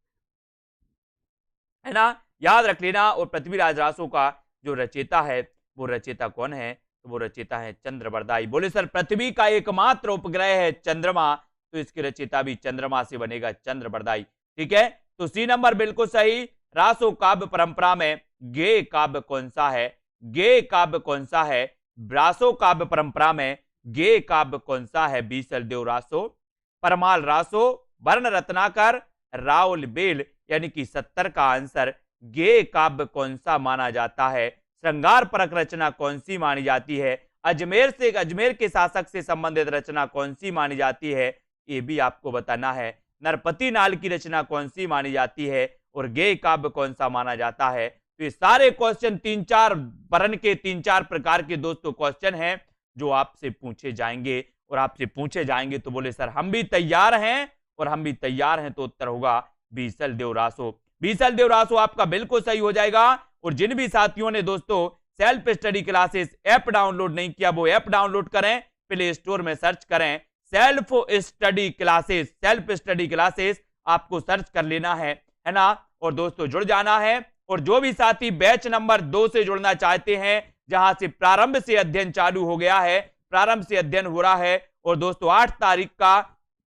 [SPEAKER 1] है ना, याद रख लेना। और पृथ्वीराज रासो का जो रचेता है वो रचेता कौन है, तो वो रचेता है चंद्रबरदाई। बोले सर पृथ्वी का एकमात्र उपग्रह है चंद्रमा, तो इसके रचेता भी चंद्रमा से बनेगा, चंद्रबरदाई। ठीक है, तो सी नंबर बिल्कुल सही। रासो काव्य परंपरा में गे काव्य कौन सा है, गे काव्य कौन सा है, रासो काव्य परंपरा में गे काव्य कौन सा है, बीसल देव रासो, परमाल रासो, वर्ण रत्नाकर, राउल बेल, यानी कि 70 का आंसर गे काव्य कौन सा माना जाता है। श्रृंगार परक रचना कौन सी मानी जाती है, अजमेर के शासक से संबंधित रचना कौन सी मानी जाती है, ये भी आपको बताना है। नरपति नाल की रचना कौन सी मानी जाती है, और गे काव्य कौन सा माना जाता है। तो ये सारे क्वेश्चन 3-4 वर्ण के 3-4 प्रकार के दोस्तों क्वेश्चन हैं जो आपसे पूछे जाएंगे, और आपसे पूछे जाएंगे तो बोले सर हम भी तैयार हैं, और हम भी तैयार हैं, तो उत्तर होगा बीसल देव रासो। बीसल देव रासो आपका बिल्कुल सही हो जाएगा। और जिन भी साथियों ने दोस्तों self study classes app download नहीं किया, वो ऐप डाउनलोड करें, प्ले स्टोर में सर्च करें self study classes, self study classes आपको सर्च कर लेना है ना। और दोस्तों जुड़ जाना है। और जो भी साथी बैच नंबर 2 से जुड़ना चाहते हैं, जहां से प्रारंभ से अध्ययन चालू हो गया है, प्रारंभ से अध्ययन हो रहा है, और दोस्तों 8 तारीख का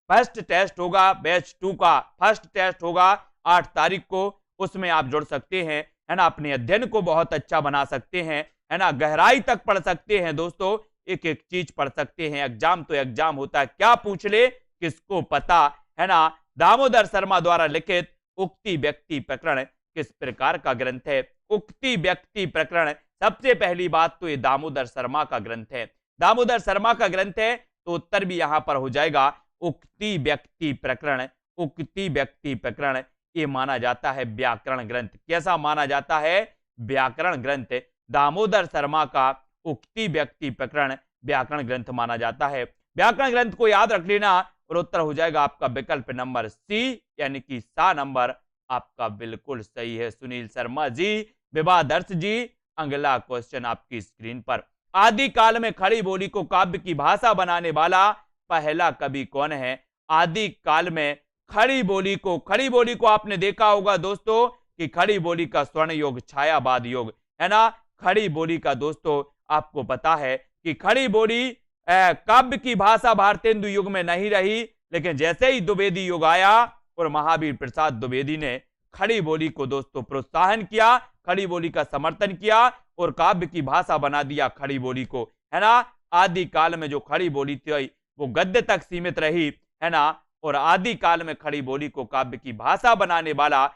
[SPEAKER 1] फर्स्ट टेस्ट होगा, बैच 2 का फर्स्ट टेस्ट होगा 8 तारीख को, उसमें आप जुड़ सकते हैं, है ना। अपने अध्ययन को बहुत अच्छा बना सकते हैं, है ना, गहराई तक पढ़ सकते हैं दोस्तों, एक एक चीज पढ़ सकते हैं। एग्जाम तो एग्जाम होता है, क्या पूछ ले किसको पता, है ना। दामोदर शर्मा द्वारा लिखित उक्ति व्यक्ति प्रकरण किस प्रकार का ग्रंथ है, उक्ति व्यक्ति प्रकरण, सबसे पहली बात तो ये दामोदर शर्मा का ग्रंथ है, दामोदर शर्मा का ग्रंथ है, तो उत्तर भी यहां पर हो जाएगा उक्ति व्यक्ति प्रकरण। उक्ति व्यक्ति प्रकरण ये माना जाता है व्याकरण ग्रंथ। कैसा माना जाता है, व्याकरण ग्रंथ। दामोदर शर्मा का उक्ति व्यक्ति प्रकरण व्याकरण ग्रंथ माना जाता है। व्याकरण ग्रंथ को याद रख लेना, और उत्तर हो जाएगा आपका विकल्प नंबर सी, यानी कि सा नंबर आपका बिल्कुल सही है सुनील शर्मा जी, विवादर्श जी। अगला क्वेश्चन आपकी स्क्रीन पर, आदिकाल में खड़ी बोली को काव्य की भाषा बनाने वाला पहला कवि कौन है। आदिकाल में खड़ी बोली को आपने देखा होगा दोस्तों कि खड़ी बोली का स्वर्ण योग छायावाद योग, है ना। खड़ी बोली का दोस्तों आपको पता है कि खड़ी बोली काव्य की भाषा भारतेंदु युग में नहीं रही, लेकिन जैसे ही द्विवेदी युग आया और महावीर प्रसाद द्विवेदी ने खड़ी बोली को दोस्तों प्रोत्साहन किया, खड़ी बोली का समर्थन किया, और काव्य की भाषा बना दिया खड़ी बोली को, है ना। आदिकाल में जो खड़ी बोली थी वो गद्य तक सीमित रही, है ना। और आदिकाल में खड़ी बोली को काव्य की भाषा बनाने वाला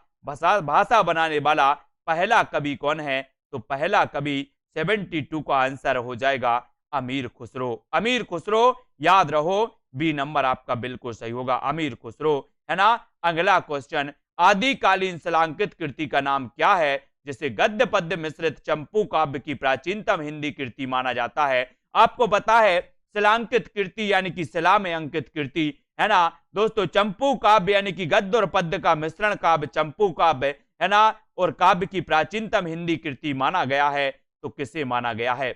[SPEAKER 1] पहला कवि कौन है, तो पहला कवि 72 का आंसर हो जाएगा अमीर खुसरो। अमीर खुसरो याद रहो, बी नंबर आपका बिल्कुल सही होगा, अमीर खुसरो, है ना। अगला क्वेश्चन, आदिकालीन शिलांकित कृति का नाम क्या है जिसे गद्य पद्य मिश्रित चंपू काव्य की प्राचीनतम हिंदी कृति माना जाता है। आपको पता है शिलांकित कृति यानी कि शिला में अंकित कृति, है ना दोस्तों। चंपू काव्य यानी कि गद्य और पद्य का मिश्रण काव्य चंपू काव्य, है ना। और काव्य की प्राचीनतम हिंदी कृति माना गया है, तो किसे माना गया है।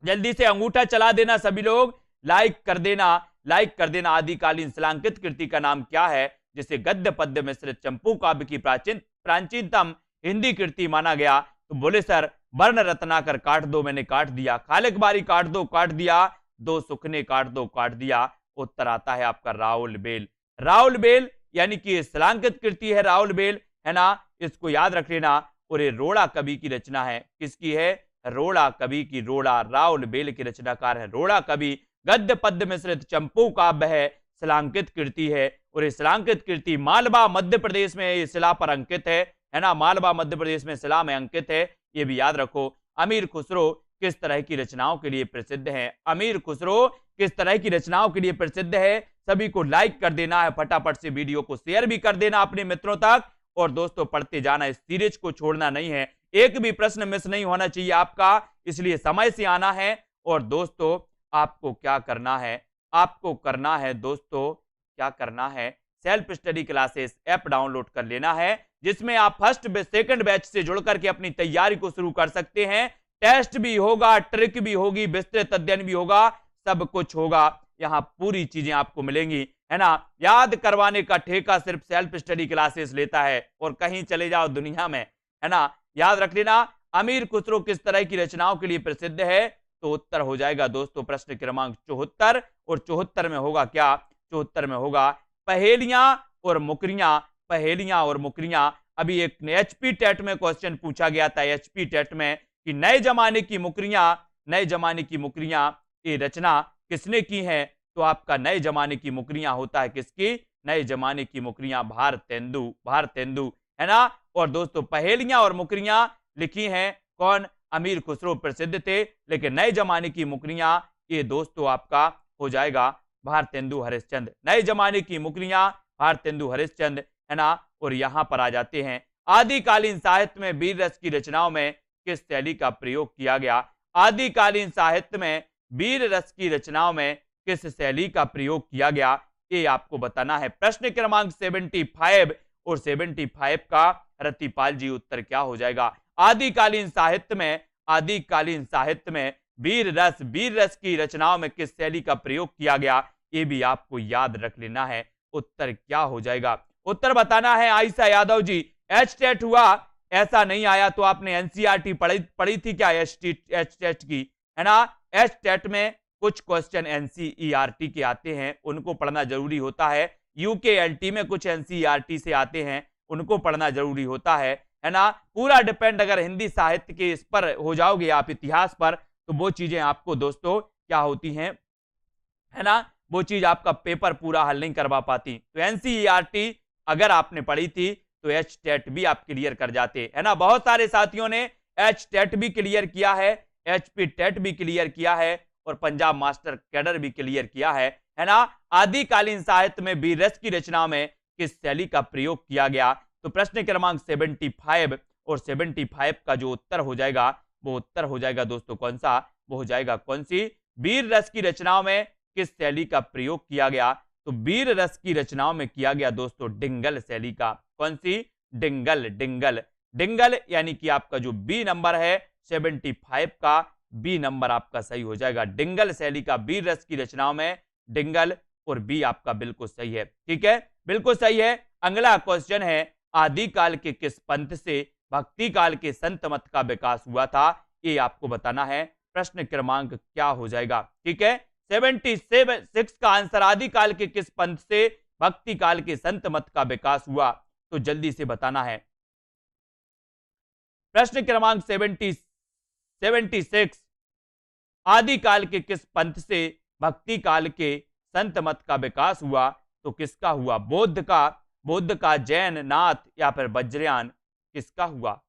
[SPEAKER 1] जल्दी से अंगूठा चला देना सभी लोग, लाइक कर देना। आदिकालीन शिलांकित कृति का नाम क्या है जिसे गद्य पद्य मिश्रित चंपू काव्य की प्राचीनतम हिंदी कृति माना गया। तो बोले सर वर्ण रत्नाकर काट दो, मैंने काट दिया। खालिक बारी काट दो, काट दिया। दो सुखने काट दो, काट दिया। उत्तर आता है आपका राउल बेल। राउल बेल यानी कि शिलांकित कृति है राउल बेल, है ना। इसको याद रख लेना। और ये रोड़ा कवि की रचना है, किसकी है, रोड़ा कवि की। रोड़ा राउल बेल की रचनाकार है रोड़ा कवि। गद्य पद्य मिश्रित चंपू काव्य है, शिलांकित कृति है। और ये शिलांकित कृति मालवा मध्य प्रदेश में ये शिला पर अंकित है ना। मालवा मध्य प्रदेश में शिला में अंकित है, ये भी याद रखो। अमीर खुसरो किस तरह की रचनाओं के लिए प्रसिद्ध है। अमीर खुसरो किस तरह की रचनाओं के लिए प्रसिद्ध है। सभी को लाइक कर देना है, फटाफट से वीडियो को शेयर भी कर देना अपने मित्रों तक, और दोस्तों पढ़ते जाना, इस सीरीज को छोड़ना नहीं है, एक भी प्रश्न मिस नहीं होना चाहिए आपका, इसलिए समय से आना है। और दोस्तों आपको क्या करना है, आपको करना है दोस्तों, क्या करना है, self study classes app download कर लेना है, जिसमें आप फर्स्ट सेकंड बैच से जुड़ करके अपनी तैयारी को शुरू कर सकते हैं। टेस्ट भी होगा, ट्रिक भी होगी, विस्तृत अध्ययन भी होगा, सब कुछ होगा, यहाँ पूरी चीजें आपको मिलेंगी, है ना। याद करवाने का ठेका सिर्फ सेल्फ स्टडी क्लासेस लेता है, और कहीं चले जाओ दुनिया में, है ना। याद रख लेना, अमीर खुसरो किस तरह की रचनाओं के लिए प्रसिद्ध है, तो उत्तर हो जाएगा दोस्तों प्रश्न क्रमांक 74। और 74 में होगा क्या, 74 में होगा पहेलियां और मुकरियां, पहेलियां और मुकरियां। अभी एक एचपी टेट में क्वेश्चन पूछा गया था, एचपी टेट में, कि नए जमाने की मुकरियां, नए जमाने की मुकरियां ये रचना किसने की है, तो आपका नए जमाने की मुकरियां होता है किसकी, नए जमाने की मुकरियां भारतेंदु, भारतेंदु, है ना। और दोस्तों पहेलियां और मुकरियां लिखी हैं कौन, अमीर खुसरो प्रसिद्ध थे, लेकिन नए जमाने की मुकरियां ये दोस्तों आपका हो जाएगा भारतेंदु हरिश्चंद्र, नए जमाने की मुकरियां भारतेंदु हरिश्चंद्र, है ना। और यहां पर आ जाते हैं, आदिकालीन साहित्य में वीर रस की रचनाओं में किस शैली का प्रयोग किया गया, आदिकालीन साहित्य में वीर रस की रचनाओं में किस शैली का प्रयोग किया गया, ये आपको बताना है। प्रश्न क्रमांक 75 और 75 का रतिपाल जी उत्तर क्या हो जाएगा, आदिकालीन साहित्य में, आदिकालीन साहित्य में वीर रस की रचनाओं में किस शैली का प्रयोग किया गया, ये भी आपको याद रख लेना है। उत्तर क्या हो जाएगा, उत्तर बताना है। आयशा यादव जी, एच टेट हुआ, ऐसा नहीं आया तो आपने एनसीईआरटी पढ़ी थी क्या, एच टेट की, है ना। एच टेट में कुछ क्वेश्चन एनसीईआरटी के आते हैं, उनको पढ़ना जरूरी होता है। यूकेएलटी में कुछ एनसीईआरटी से आते हैं, उनको पढ़ना जरूरी होता है ना। पूरा डिपेंड अगर हिंदी साहित्य के इस पर हो जाओगे आप, इतिहास पर, तो वो चीजें आपको दोस्तों क्या होती हैं, है ना, वो चीज आपका पेपर पूरा हल नहीं करवा पाती। तो एनसीईआरटी अगर आपने पढ़ी थी तो एच टेट भी आप क्लियर कर जाते, है ना। बहुत सारे साथियों ने एच टेट भी क्लियर किया है, एचपी टेट भी क्लियर किया है, और पंजाब मास्टर कैडर भी क्लियर किया है ना। आदिकालीन साहित्य में वीर रस की रचना में किस शैली का प्रयोग किया गया, तो प्रश्न क्रमांक 75 और 75 का जो उत्तर हो जाएगा, वो उत्तर हो जाएगा दोस्तों कौन सा, वो हो जाएगा कौन सी, वीर रस की रचनाओं में किस शैली का प्रयोग किया गया, तो वीर रस की रचनाओं में किया गया दोस्तों डिंगल शैली का, कौन सी, डिंगल, डिंगल, डिंगल, यानी कि आपका जो बी नंबर है 75 का बी नंबर आपका सही हो जाएगा। डिंगल शैली का वीर रस की रचनाओं में डिंगल, और बी आपका बिल्कुल सही है, ठीक है, बिल्कुल सही है। अगला क्वेश्चन है, आदिकाल के किस पंथ से भक्ति काल के संत मत का विकास हुआ था, ये आपको बताना है। प्रश्न क्रमांक क्या हो जाएगा, ठीक है, 76 का आंसर, आदिकाल के किस पंथ से भक्ति काल के संत मत का विकास हुआ, तो जल्दी से बताना है। प्रश्न क्रमांक 76, आदिकाल के किस पंथ से भक्ति काल के संत मत का विकास हुआ, तो किसका हुआ, बौद्ध का, जैन, नाथ या फिर वज्रयान, किसका हुआ।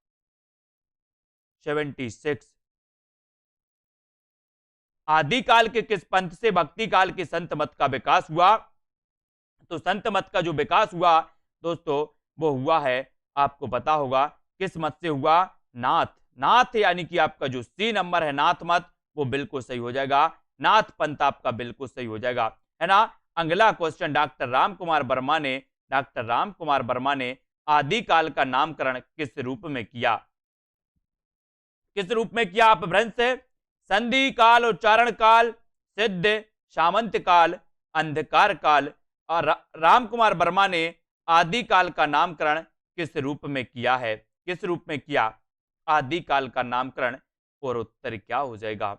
[SPEAKER 1] 76, आदिकाल के किस पंथ से भक्ति काल के संत मत का विकास हुआ, तो संत मत का जो विकास हुआ दोस्तों वो हुआ है, आपको पता होगा किस मत से हुआ, नाथ, नाथ यानी कि आपका जो सी नंबर है नाथ मत, वो बिल्कुल सही हो जाएगा, नाथ पंथ आपका बिल्कुल सही हो जाएगा, है ना। अगला क्वेश्चन, डॉक्टर रामकुमार वर्मा ने आदिकाल का नामकरण किस रूप में किया, किस रूप में किया, आप भ्रंश से, संधि काल, उच्चारण काल, सिद्ध, सामंत काल, अंधकार काल, और रामकुमार वर्मा ने आदिकाल का नामकरण किस रूप में किया है, किस रूप में किया आदिकाल का नामकरण, और उत्तर क्या हो जाएगा,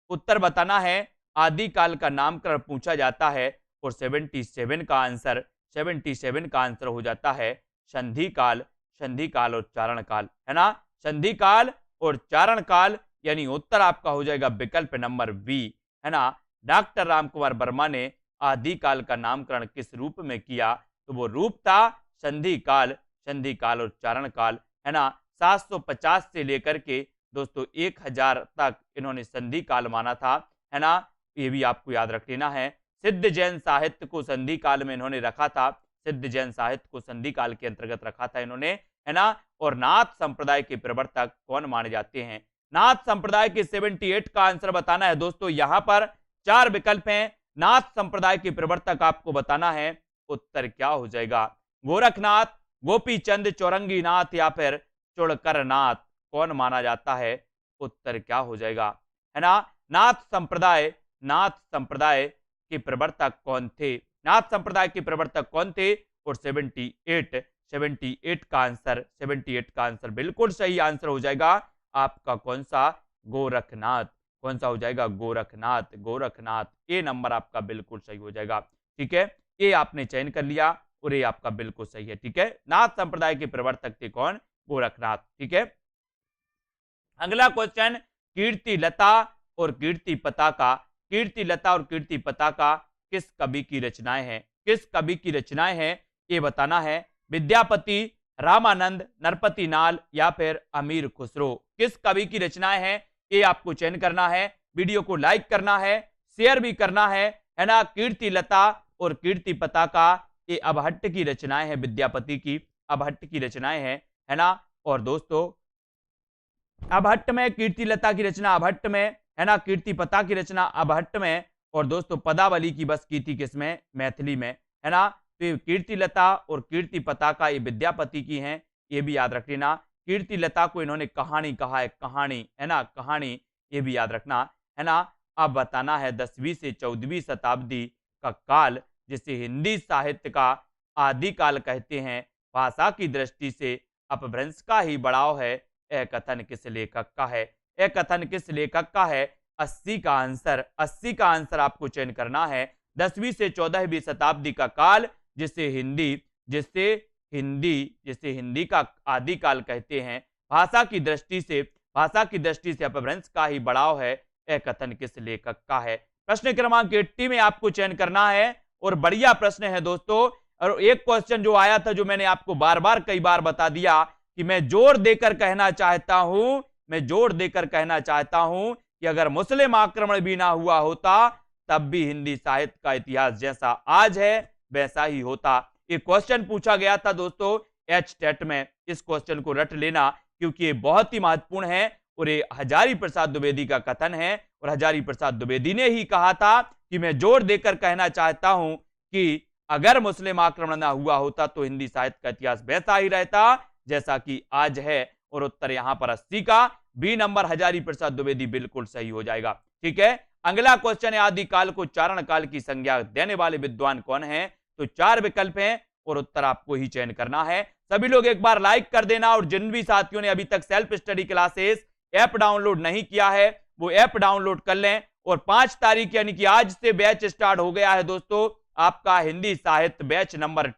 [SPEAKER 1] उत्तर बताना है। आदिकाल का नामकरण पूछा जाता है, और 77 का आंसर, 77 का आंसर हो जाता है संधि काल, संधि काल और चारण काल, है ना, संधि काल और चारण काल, यानी उत्तर आपका हो जाएगा विकल्प नंबर बी, है ना। डॉक्टर रामकुमार वर्मा ने आदिकाल का नामकरण किस रूप में किया, तो वो रूप था संधि काल, संधि काल और चारण काल, है ना। 750 से लेकर के दोस्तों 1000 तक इन्होंने संधि काल माना था, है ना, ये भी आपको याद रख लेना है। सिद्ध जैन साहित्य को संधि काल में इन्होंने रखा था, सिद्ध जैन साहित्य को संधि काल के अंतर्गत रखा था इन्होंने, है ना। और नाथ संप्रदाय के प्रवर्तक कौन माने जाते हैं? नाथ संप्रदाय के 78 का आंसर बताना है दोस्तों। यहां पर 4 विकल्प हैं, नाथ संप्रदाय के प्रवर्तक आपको बताना है। उत्तर क्या हो जाएगा? गोरखनाथ, गोपीचंद चौरंगीनाथ या फिर चुड़करनाथ कौन माना जाता है? उत्तर क्या हो जाएगा, है ना। नाथ संप्रदाय के प्रवर्तक कौन थे? नाथ संप्रदाय के प्रवर्तक कौन थे? और 78 का आंसर बिल्कुल सही आंसर हो जाएगा आपका कौन सा? गोरखनाथ। कौन सा हो जाएगा? गोरखनाथ। ए नंबर आपका बिल्कुल सही हो जाएगा। ठीक है, ये आपने चयन कर लिया और ये आपका बिल्कुल सही है। ठीक है, नाथ संप्रदाय के प्रवर्तक थे कौन? गोरखनाथ। ठीक है, अगला क्वेश्चन, कीर्ति लता और कीर्ति पताका किस कवि की रचनाएं हैं? किस कवि की रचनाएं हैं ये बताना है। विद्यापति, रामानंद, नरपति नाल या फिर अमीर खुसरो, किस कवि की रचनाएं हैं ये आपको चयन करना है। वीडियो को लाइक करना है, शेयर भी करना है ना। कीर्ति लता और कीर्ति पताका ये अबहट्ट की रचनाएं हैं, विद्यापति की अबहट्ट की रचनाएं हैं, है ना। और दोस्तों अबहट्ट में कीर्ति लता की रचना अबहट्ट में, है ना। कीर्ति पता की रचना अबहट्ट में। और दोस्तों पदावली की बस की थी किसमें? मैथिली में, है ना। तो कीर्ति लता और कीर्ति पताका ये विद्यापति की हैं, ये भी याद रख लेना। कीर्ति लता को इन्होंने कहानी कहा है, कहानी, है ना, कहानी, ये भी याद रखना, है ना। अब बताना है 10वीं से 14वीं शताब्दी का काल जिसे हिंदी साहित्य का आदि काल कहते हैं, भाषा की दृष्टि से अपभ्रंश का ही बढ़ाव है। यह कथन किस लेखक का है? यह कथन किस लेखक का है? 80 का आंसर आपको चयन करना है। 10वीं से 14वीं शताब्दी का काल जिसे हिंदी का आदि काल कहते हैं, भाषा की दृष्टि से अपभ्रंश का ही बढ़ाव है। यह कथन किस लेखक का है? प्रश्न क्रमांक 80 में आपको चयन करना है और बढ़िया प्रश्न है दोस्तों। और एक क्वेश्चन जो आया था, जो मैंने आपको कई बार बता दिया कि मैं जोर देकर कहना चाहता हूं कि अगर मुस्लिम आक्रमण भी ना हुआ होता तब भी हिंदी साहित्य का इतिहास जैसा आज है वैसा ही होता। ये क्वेश्चन पूछा गया था दोस्तों एचटेट में। इस क्वेश्चन को रट लेना क्योंकि ये बहुत ही महत्वपूर्ण है और ये हजारी प्रसाद द्विवेदी का कथन है। और हजारी प्रसाद द्विवेदी ने ही कहा था कि मैं जोर देकर कहना चाहता हूं कि अगर मुस्लिम आक्रमण ना हुआ होता तो हिंदी साहित्य का इतिहास वैसा ही रहता जैसा कि आज है। और उत्तर यहां पर 80 का बी नंबर हजारी प्रसाद द्विवेदी बिल्कुल सही हो जाएगा। ठीक है, अगला क्वेश्चन है आदिकाल को चारण काल की संज्ञा देने वाले विद्वान कौन है? तो 4 विकल्प हैं और उत्तर आपको ही चयन करना है। सभी लोग एक बार लाइक कर देना और जिन भी साथियों ने अभी तक self study classes app download नहीं किया है वो ऐप डाउनलोड कर लें। और 5 तारीख यानी कि आज से बैच स्टार्ट हो गया है दोस्तों आपका हिंदी साहित्य बैच नंबर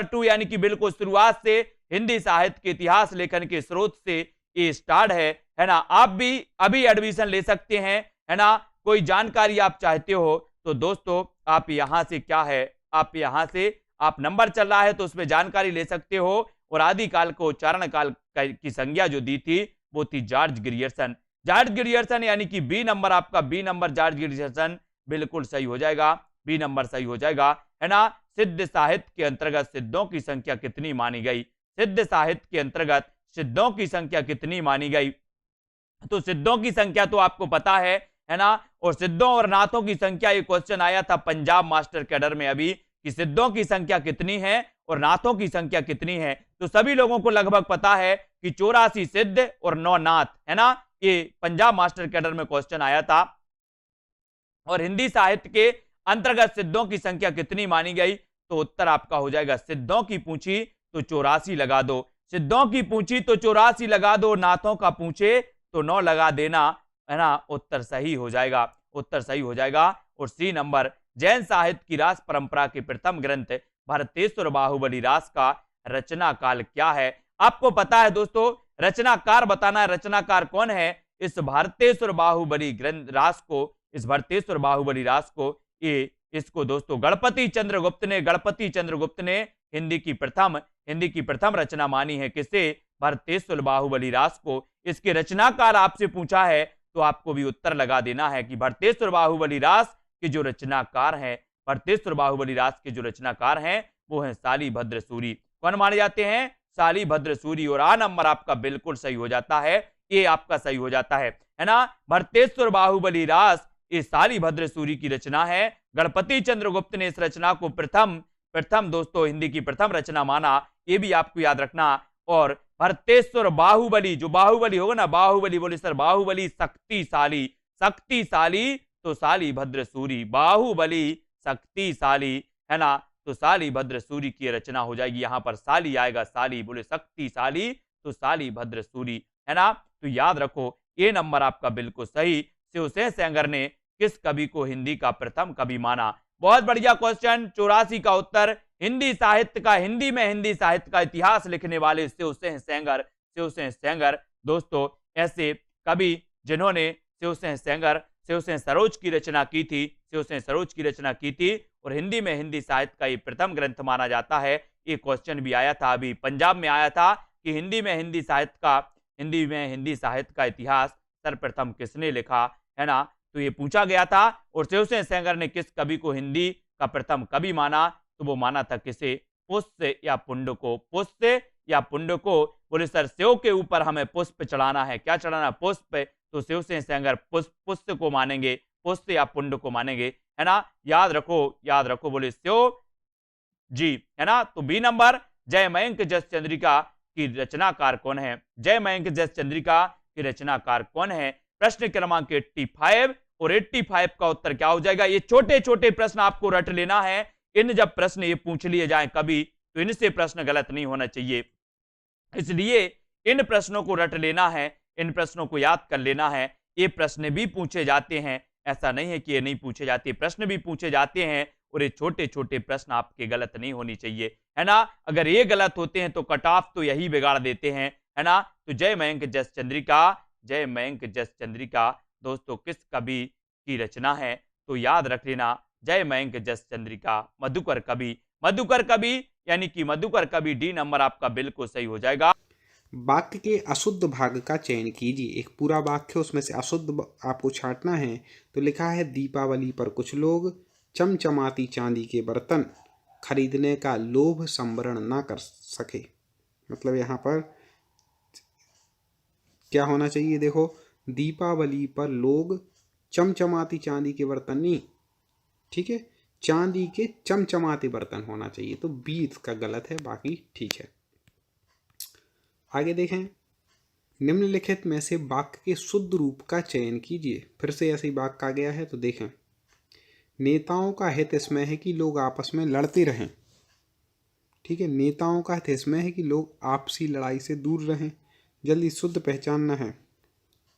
[SPEAKER 1] 2 यानी कि बिल्कुल शुरुआत से हिंदी साहित्य के इतिहास लेखन के स्रोत से ये स्टार्ट है ना। आप भी अभी एडमिशन ले सकते हैं, है ना। कोई जानकारी आप चाहते हो तो दोस्तों आप यहां से आप नंबर चल रहा है तो उसमें जानकारी ले सकते हो। और आदिकाल को चारण काल की संज्ञा जो दी थी वो थी जॉर्ज ग्रियर्सन यानी कि बी नंबर आपका जॉर्ज ग्रियर्सन बिल्कुल सही हो जाएगा। बी नंबर सही हो जाएगा, है ना। सिद्ध साहित्य के अंतर्गत सिद्धों की संख्या कितनी मानी गई? सिद्ध साहित्य के अंतर्गत सिद्धों की संख्या कितनी मानी गई? तो सिद्धों की संख्या तो आपको पता है ना। और सिद्धों और नाथों की संख्या, ये क्वेश्चन आया था पंजाब मास्टर कैडर में अभी कि सिद्धों की संख्या कितनी है और नाथों की संख्या कितनी है। तो सभी लोगों को लगभग पता है कि 84 सिद्ध और 9 नाथ, है ना। ये पंजाब मास्टर कैडर में क्वेश्चन आया था। और हिंदी साहित्य के अंतर्गत सिद्धों की संख्या कितनी मानी गई? तो उत्तर आपका हो जाएगा सिद्धों की पूछी तो 84 लगा दो, सिद्धों की पूछी तो 84 लगा दो, नाथों का पूछे तो 9 लगा देना, है ना। उत्तर सही हो जाएगा। और सी नंबर जैन साहित्य की रास परंपरा के प्रथम ग्रंथ भरतेश्वर बाहुबली रास का रचना काल क्या है? आपको पता है दोस्तों, रचनाकार बताना है, रचनाकार कौन है इस भरतेश्वर बाहुबली रास को? इसको दोस्तों गणपति चंद्रगुप्त ने हिंदी की प्रथम रचना मानी है। किसे? भरतेश्वर बाहुबली रास को। इसके रचनाकार आपसे पूछा है तो आपको भी उत्तर लगा देना है कि भरतेश्वर बाहुबली रास के जो रचनाकार हैं वो है शालिभद्र सूरी। कौन माने जाते हैं? शालिभद्र सूरी। और आ नंबर आपका बिल्कुल सही हो जाता है, ये आपका सही हो जाता है ना। भरतेश्वर बाहुबली रास ये शालिभद्र सूरी की रचना है। गणपति चंद्रगुप्त ने इस रचना को प्रथम प्रथम दोस्तों हिंदी की प्रथम रचना माना, ये भी आपको याद रखना। और भरतेश्वर बाहुबली, जो बाहुबली होगा ना, बाहुबली बोले सर, बाहुबली शक्तिशाली, शक्तिशाली तो शालिभद्र सूरी, बाहुबली शक्तिशाली, है ना। तो शालिभद्र सूरी की रचना हो जाएगी, यहां पर शाली आएगा, शाली बोले शक्तिशाली तो शालिभद्र सूरी, है ना। तो याद रखो ये नंबर आपका बिल्कुल सही। शिवसेन सेंगर ने किस कवि को हिंदी का प्रथम कवि माना? बहुत बढ़िया क्वेश्चन। 84 का उत्तर हिंदी साहित्य का, हिंदी में हिंदी साहित्य का इतिहास लिखने वाले शिवसेन सेंगर, शिवसेन सेंगर। दोस्तों ऐसे कवि जिन्होंने शिवसेन सेंगर, शिवसेन सरोज की रचना की थी, शिवसेन सरोज की रचना की थी और हिंदी में हिंदी साहित्य का ये प्रथम ग्रंथ माना जाता है। ये क्वेश्चन भी आया था, अभी पंजाब में आया था कि हिंदी में हिंदी साहित्य का, हिंदी में हिंदी साहित्य का इतिहास सर्वप्रथम किसने लिखा, है ना। तो ये पूछा गया था। और शिवसेन सेंगर ने किस कवि को हिंदी का प्रथम कवि माना? तो वो माना था किसे? पुष्य या पुंड को। पुष्य या पुंड को। बोले सर सेव के ऊपर हमें पुष्प चढ़ाना है, क्या चढ़ाना? पुष्प। तो शिवसेन सेंगर पुष्य को मानेंगे, पुष्य या पुंड को मानेंगे, है ना। याद रखो, याद रखो, बोले सेव जी, है ना। तो बी नंबर जय मयंक जस चंद्रिका की रचनाकार कौन है? जय मयंक जस चंद्रिका की रचनाकार कौन है? प्रश्न क्रमांक 85 और 85 का उत्तर क्या हो जाएगा? ये छोटे छोटे प्रश्न आपको रट लेना है। इन जब प्रश्न ये पूछ लिए जाएं कभी, तो इनसे प्रश्न गलत नहीं होना चाहिए, इसलिए इन प्रश्नों को रट लेना है, इन प्रश्नों को याद कर लेना है। ये प्रश्न भी पूछे जाते हैं, ऐसा नहीं है कि ये नहीं पूछे जाते, प्रश्न भी पूछे जाते हैं और ये छोटे छोटे प्रश्न आपके गलत नहीं होनी चाहिए, है ना। अगर ये गलत होते हैं तो कट ऑफ तो यही बिगाड़ देते हैं, है ना। तो जय मयंक जस चंद्रिका, जय मयंक जस चंद्रिका दोस्तों किस कवि की रचना है? तो याद रख लेना, जय मयंक जस चंद्रिका मधुकर कवि, मधुकर कवि यानी कि मधुकर कवि। डी नंबर आपका बिल्कुल सही हो जाएगा।
[SPEAKER 2] वाक्य के अशुद्ध भाग का चयन कीजिए। एक पूरा वाक्य, उसमें से अशुद्ध आपको छांटना है। तो लिखा है दीपावली पर कुछ लोग चमचमाती चांदी के बर्तन खरीदने का लोभ संवरण ना कर सके। मतलब यहाँ पर क्या होना चाहिए? देखो, दीपावली पर लोग चमचमाती चांदी के बर्तन नहीं, ठीक है, चांदी के चमचमाते बर्तन होना चाहिए। तो बी इसका गलत है, बाकी ठीक है। आगे देखें, निम्नलिखित में से वाक्य के शुद्ध रूप का चयन कीजिए। फिर से ऐसे ही वाक्य आ गया है, तो देखें, नेताओं का हित इसमें है कि लोग आपस में लड़ते रहें, ठीक है, नेताओं का हित इसमें है कि लोग आपसी लड़ाई से दूर रहें, जल्दी शुद्ध पहचानना है,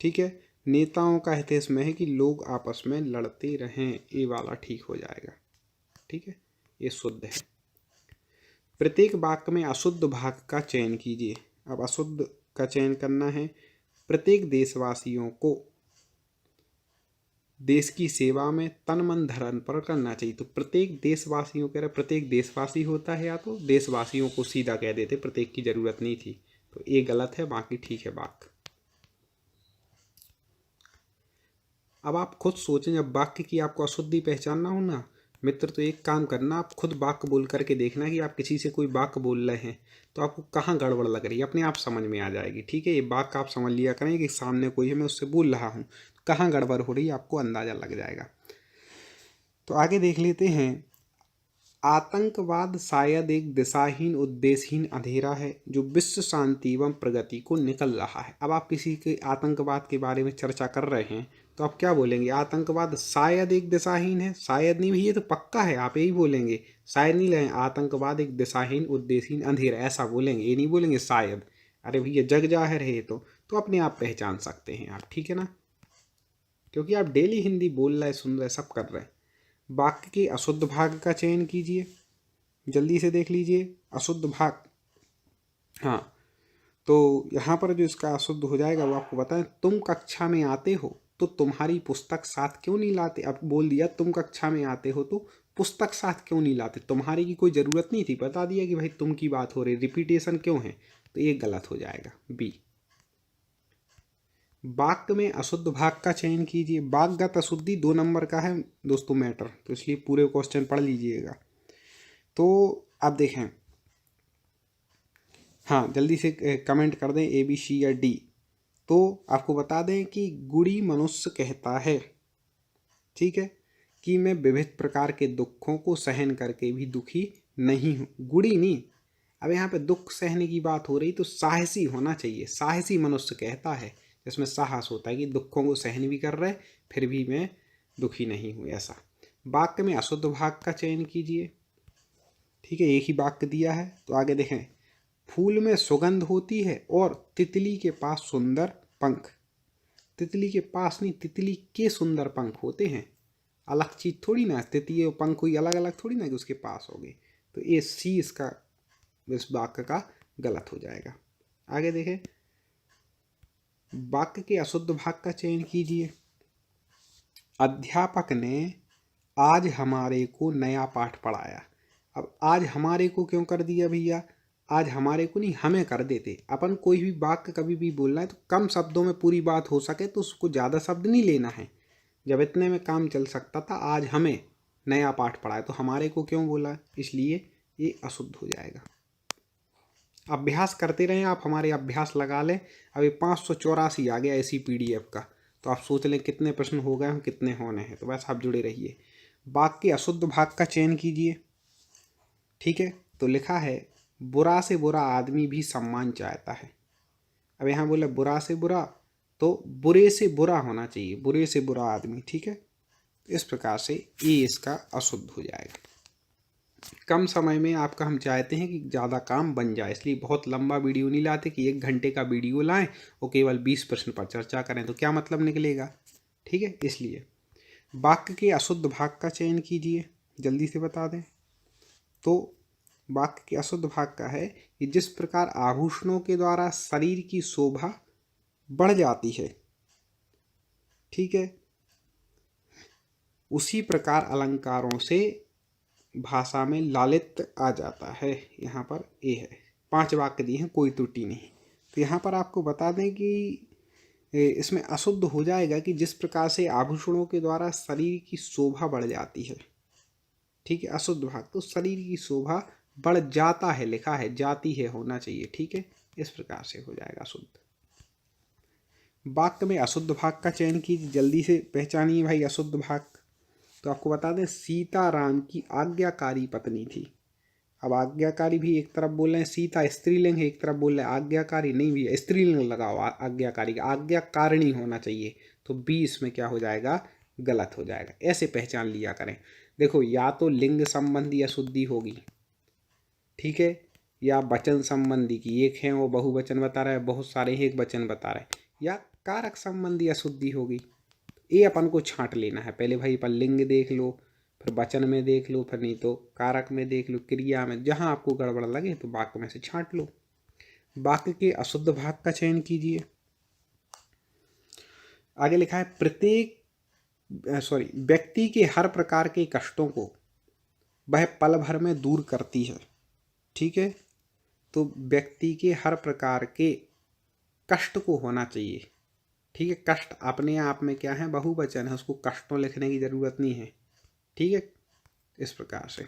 [SPEAKER 2] ठीक है। नेताओं का हित इसमें है कि लोग आपस में लड़ते रहें, ये वाला ठीक हो जाएगा, ठीक है, ये शुद्ध है। प्रत्येक वाक्य में अशुद्ध भाग का चयन कीजिए। अब अशुद्ध का चयन करना है। प्रत्येक देशवासियों को देश की सेवा में तन मन धन पर करना चाहिए। तो प्रत्येक देशवासियों कह रहे, प्रत्येक देशवासी होता है, या तो देशवासियों को सीधा कह देते, प्रत्येक की जरूरत नहीं थी। तो ये गलत है, बाकी ठीक है वाक्य। अब आप खुद सोचें, जब वाक्य की आपको अशुद्धि पहचानना हो ना मित्र, तो एक काम करना, आप खुद वाक्य बोल करके देखना कि आप किसी से कोई वाक्य बोल रहे हैं तो आपको कहाँ गड़बड़ लग रही है, अपने आप समझ में आ जाएगी, ठीक है। ये वाक्य आप समझ लिया करें कि सामने कोई है, मैं उससे बोल रहा हूँ, कहाँ गड़बड़ हो रही है आपको अंदाजा लग जाएगा। तो आगे देख लेते हैं। आतंकवाद शायद एक दिशाहीन उद्देश्यहीन अंधेरा है जो विश्व शांति एवं प्रगति को निकल रहा है। अब आप किसी के आतंकवाद के बारे में चर्चा कर रहे हैं तो आप क्या बोलेंगे? आतंकवाद शायद एक दिशाहीन है, शायद नहीं भैया, तो पक्का है, आप यही बोलेंगे, शायद नहीं लें, आतंकवाद एक दिशाहीन उद्देश्यहीन अंधेरा, ऐसा बोलेंगे, ये नहीं बोलेंगे शायद। अरे भैया जग जाहिर है ये तो अपने आप पहचान सकते हैं आप, ठीक है ना, क्योंकि आप डेली हिंदी बोल रहे, सुन रहे, सब कर रहे हैं। वाक्य के अशुद्ध भाग का चयन कीजिए, जल्दी से देख लीजिए अशुद्ध भाग। हाँ, तो यहाँ पर जो इसका अशुद्ध हो जाएगा वो आपको बताएं। तुम कक्षा में आते हो तो तुम्हारी पुस्तक साथ क्यों नहीं लाते? अब बोल दिया तुम कक्षा में आते हो तो पुस्तक साथ क्यों नहीं लाते, तुम्हारी की कोई ज़रूरत नहीं थी, बता दिया कि भाई तुम की बात हो रही, रिपीटेशन क्यों है, तो ये गलत हो जाएगा बी। वाक्य में अशुद्ध भाग का चयन कीजिए। वाक्यगत अशुद्धि 2 नंबर का है दोस्तों मैटर, तो इसलिए पूरे क्वेश्चन पढ़ लीजिएगा। तो अब देखें, हाँ जल्दी से कमेंट कर दें ए बी सी या डी। तो आपको बता दें कि गुड़ी मनुष्य कहता है, ठीक है, कि मैं विविध प्रकार के दुखों को सहन करके भी दुखी नहीं हूँ। गुड़ी नहीं, अब यहाँ पे दुख सहने की बात हो रही तो साहसी होना चाहिए। साहसी मनुष्य कहता है, जिसमें साहस होता है कि दुखों को सहन भी कर रहे फिर भी मैं दुखी नहीं हूँ, ऐसा। वाक्य में अशुद्ध भाग का चयन कीजिए, ठीक है, एक ही वाक्य दिया है। तो आगे देखें, फूल में सुगंध होती है और तितली के पास सुंदर पंख। तितली के पास नहीं, तितली के सुंदर पंख होते हैं, अलग चीज थोड़ी ना, तितली और पंख कोई अलग अलग थोड़ी ना कि उसके पास होंगे। तो ये सी इसका इस वाक्य का गलत हो जाएगा। आगे देखें, वाक्य के अशुद्ध भाग का चयन कीजिए। अध्यापक ने आज हमारे को नया पाठ पढ़ाया। अब आज हमारे को क्यों कर दिया भैया? आज हमारे को नहीं, हमें कर देते। अपन कोई भी वाक्य कभी भी बोलना है तो कम शब्दों में पूरी बात हो सके तो उसको ज़्यादा शब्द नहीं लेना है। जब इतने में काम चल सकता था, आज हमें नया पाठ पढ़ाया, तो हमारे को क्यों बोला, इसलिए ये अशुद्ध हो जाएगा। अभ्यास करते रहें आप, हमारे अभ्यास लगा लें। अभी 584 आ गया इसी PDF का, तो आप सोच लें कितने प्रश्न हो गए हैं, कितने होने हैं। तो बस आप जुड़े रहिए। वाक्य के अशुद्ध भाग का चयन कीजिए, ठीक है। तो लिखा है, बुरा से बुरा आदमी भी सम्मान चाहता है। अब यहाँ बोला बुरा से बुरा, तो बुरे से बुरा होना चाहिए, बुरे से बुरा आदमी, ठीक है। इस प्रकार से ये इसका अशुद्ध हो जाएगा। कम समय में आपका हम चाहते हैं कि ज़्यादा काम बन जाए, इसलिए बहुत लंबा वीडियो नहीं लाते कि 1 घंटे का वीडियो लाएं और केवल 20 प्रश्न पर चर्चा करें, तो क्या मतलब निकलेगा, ठीक है। इसलिए वाक्य के अशुद्ध भाग का चयन कीजिए, जल्दी से बता दें। तो वाक्य के अशुद्ध भाग का है कि जिस प्रकार आभूषणों के द्वारा शरीर की शोभा बढ़ जाती है, ठीक है, उसी प्रकार अलंकारों से भाषा में लालित्य आ जाता है। यहाँ पर ये है, 5 वाक्य दिए हैं, कोई त्रुटि नहीं। तो यहाँ पर आपको बता दें कि इसमें अशुद्ध हो जाएगा कि जिस प्रकार से आभूषणों के द्वारा शरीर की शोभा बढ़ जाती है, ठीक है। अशुद्ध भाग, तो शरीर की शोभा बढ़ जाता है, लिखा है जाती है होना चाहिए, ठीक है। इस प्रकार से हो जाएगा अशुद्ध। वाक्य में अशुद्ध भाग का चयन कीजिए, जल्दी से पहचानिए भाई अशुद्ध भाग। तो आपको बता दें, सीता राम की आज्ञाकारी पत्नी थी। अब आज्ञाकारी भी एक तरफ बोल रहे हैं, सीता स्त्रीलिंग है, एक तरफ बोल रहे हैं आज्ञाकारी, नहीं भी स्त्रीलिंग लगाओ, आज्ञाकारी का आज्ञाकारिणी होना चाहिए। तो 20 में क्या हो जाएगा, गलत हो जाएगा। ऐसे पहचान लिया करें। देखो, या तो लिंग संबंधी अशुद्धि होगी, ठीक है, या वचन संबंधी की एक है वो बहुवचन बता रहा है, बहुत सारे एक वचन बता रहे हैं, या कारक संबंधी अशुद्धि होगी। ये अपन को छांट लेना है पहले भाई। अपन लिंग देख लो, फिर वचन में देख लो, फिर नहीं तो कारक में देख लो, क्रिया में, जहां आपको गड़बड़ लगे तो वाक्य में से छांट लो। वाक्य के अशुद्ध भाग का चयन कीजिए। आगे लिखा है, व्यक्ति के हर प्रकार के कष्टों को वह पल भर में दूर करती है, ठीक है। तो व्यक्ति के हर प्रकार के कष्ट को होना चाहिए, ठीक है। कष्ट अपने आप में क्या है, बहुवचन है, उसको कष्टों लिखने की जरूरत नहीं है, ठीक है। इस प्रकार से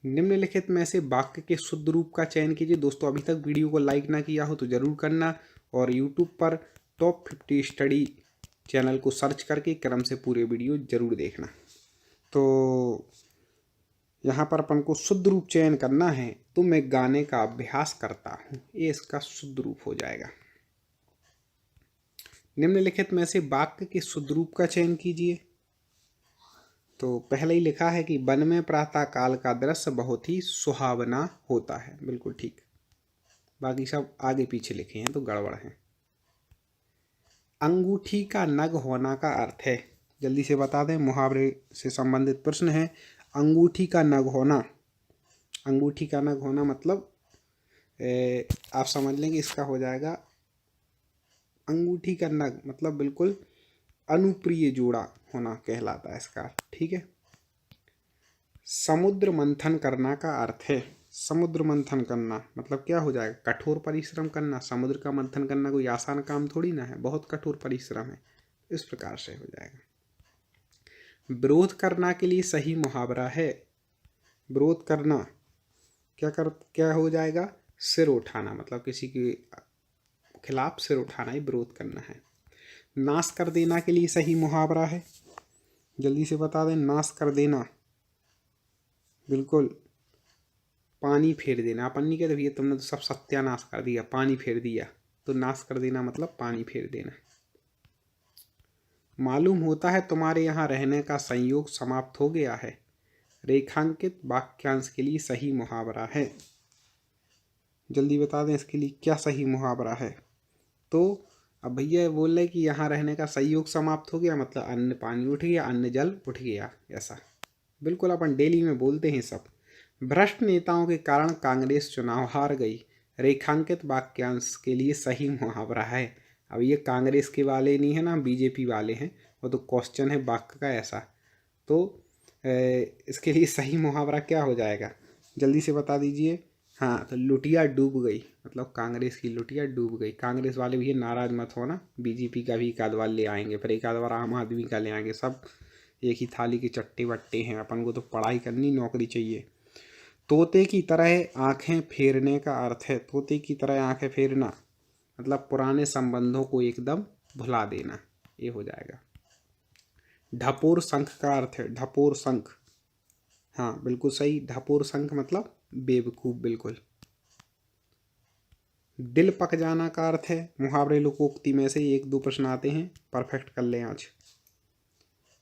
[SPEAKER 2] निम्नलिखित में से वाक्य के शुद्ध रूप का चयन कीजिए। दोस्तों, अभी तक वीडियो को लाइक ना किया हो तो जरूर करना, और यूट्यूब पर टॉप 50 स्टडी चैनल को सर्च करके क्रम से पूरे वीडियो जरूर देखना। तो यहाँ पर अपन को शुद्ध रूप चयन करना है, तो मैं गाने का अभ्यास करता हूँ, ये इसका शुद्ध रूप हो जाएगा। निम्नलिखित में से वाक्य के शुद्ध रूप का चयन कीजिए। तो पहले ही लिखा है कि वन में प्रातः काल का दृश्य बहुत ही सुहावना होता है, बिल्कुल ठीक। बाकी सब आगे पीछे लिखे हैं तो गड़बड़ है। अंगूठी का नग होना का अर्थ है, जल्दी से बता दें, मुहावरे से संबंधित प्रश्न है। अंगूठी का नग होना, अंगूठी का नग होना मतलब आप समझ लेंगे, इसका हो जाएगा अंगूठी का नग मतलब बिल्कुल अनुप्रिय जोड़ा होना कहलाता है इसका, ठीक है। समुद्र मंथन करना का अर्थ है, समुद्र मंथन करना मतलब क्या हो जाएगा, कठोर परिश्रम करना। समुद्र का मंथन करना कोई आसान काम थोड़ी ना है, बहुत कठोर परिश्रम है। इस प्रकार से हो जाएगा। विरोध करना के लिए सही मुहावरा है, विरोध करना, क्या हो जाएगा, सिर उठाना, मतलब किसी के खिलाफ सिर उठाना ही विरोध करना है। नाश कर देना के लिए सही मुहावरा है, जल्दी से बता दें। नाश कर देना, बिल्कुल पानी फेर देना। अपन नहीं कहते भैया तुमने तो सब सत्यानाश कर दिया, पानी फेर दिया, तो नाश कर देना मतलब पानी फेर देना। मालूम होता है तुम्हारे यहाँ रहने का संयोग समाप्त हो गया है, रेखांकित वाक्यांश के लिए सही मुहावरा है। जल्दी बता दें इसके लिए क्या सही मुहावरा है। तो अब भैया बोल रहे कि यहाँ रहने का संयोग समाप्त हो गया, मतलब अन्न पानी उठ गया, अन्न जल उठ गया, ऐसा बिल्कुल अपन डेली में बोलते हैं सब। भ्रष्ट नेताओं के कारण कांग्रेस चुनाव हार गई, रेखांकित वाक्यांश के लिए सही मुहावरा है। अब ये कांग्रेस के वाले नहीं है ना, बीजेपी वाले हैं, वो तो क्वेश्चन है वाक्य का ऐसा। तो इसके लिए सही मुहावरा क्या हो जाएगा, जल्दी से बता दीजिए। हाँ, तो लुटिया डूब गई, मतलब कांग्रेस की लुटिया डूब गई। कांग्रेस वाले भी नाराज मत होना, बीजेपी का भी एक आध बार ले आएंगे, फिर एक आध बार आम आदमी का ले आएंगे, सब एक ही थाली के चट्टे बट्टे हैं। अपन को तो पढ़ाई करनी, नौकरी चाहिए। तोते की तरह आंखें फेरने का अर्थ है, तोते की तरह आंखें फेरना मतलब पुराने संबंधों को एकदम भुला देना, ये हो जाएगा। ढपोर शंख का अर्थ है, ढपोर शंख, हाँ बिल्कुल सही, ढपोर शंख मतलब बेवकूफ, बिल्कुल। दिल पक जाना का अर्थ है, मुहावरे लोकोक्ति में से 1-2 प्रश्न आते हैं, परफेक्ट कर लें आज।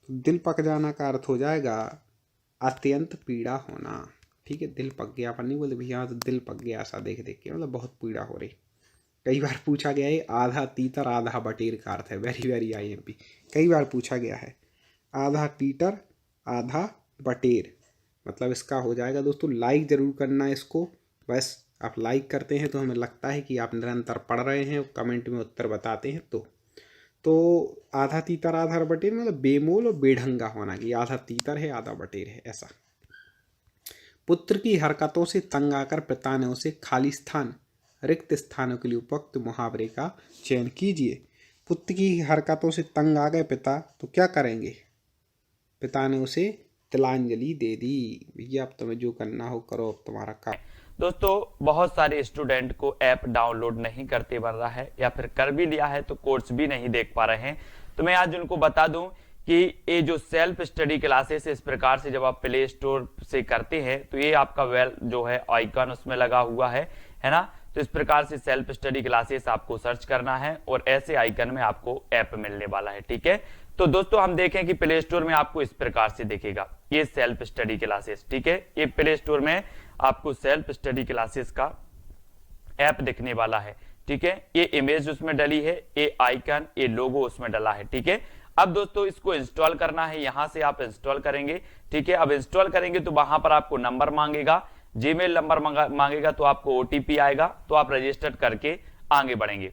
[SPEAKER 2] तो दिल पक जाना का अर्थ हो जाएगा अत्यंत पीड़ा होना, ठीक है। दिल पक गया, अपन नहीं बोलते भैया तो दिल पक गया, ऐसा देख देख के, मतलब बहुत पीड़ा हो रही। कई बार पूछा गया है, आधा तीतर आधा बटेर का अर्थ है, वेरी वेरी IMP, कई बार पूछा गया है। आधा तीतर आधा बटेर, मतलब इसका हो जाएगा दोस्तों, लाइक ज़रूर करना इसको, बस आप लाइक करते हैं तो हमें लगता है कि आप निरंतर पढ़ रहे हैं, कमेंट में उत्तर बताते हैं। तो आधा तीतर आधा बटेर मतलब बेमोल और बेढंगा होना, कि आधा तीतर है आधा बटेर है, ऐसा। पुत्र की हरकतों से तंग आकर पिता ने उसे खाली स्थान, रिक्त स्थानों के लिए उपयुक्त मुहावरे का चयन कीजिए। पुत्र की हरकतों से तंग आ गए पिता, तो क्या करेंगे, पिता ने उसे तिलांजलि दे दी, भैया अब तुम्हें जो करना हो करो, अब तुम्हारा काम।
[SPEAKER 1] दोस्तों बहुत सारे स्टूडेंट को ऐप डाउनलोड नहीं करते बन रहा है, या फिर कर भी लिया है तो कोर्स भी नहीं देख पा रहे हैं। तो मैं आज उनको बता दूं कि ये जो सेल्फ स्टडी क्लासेस इस प्रकार से जब आप प्ले स्टोर से करते हैं तो ये आपका वेल जो है आइकन उसमें लगा हुआ है ना। तो इस प्रकार से सेल्फ स्टडी क्लासेस आपको सर्च करना है और ऐसे आइकन में आपको ऐप मिलने वाला है, ठीक है। तो दोस्तों हम देखें कि प्ले स्टोर में आपको इस प्रकार से दिखेगा ये सेल्फ स्टडी क्लासेस, ठीक है। ये प्ले स्टोर में आपको सेल्फ स्टडी क्लासेस का ऐप दिखने वाला है, ठीक है। ये इमेज उसमें डली है, ये आइकन, ये लोगो उसमें डला है, ठीक है। अब दोस्तों इसको इंस्टॉल करना है, यहां से आप इंस्टॉल करेंगे, ठीक है। अब इंस्टॉल करेंगे तो वहां पर आपको नंबर मांगेगा, जीमेल नंबर मांगेगा, तो आपको OTP आएगा, तो आप रजिस्टर करके आगे बढ़ेंगे।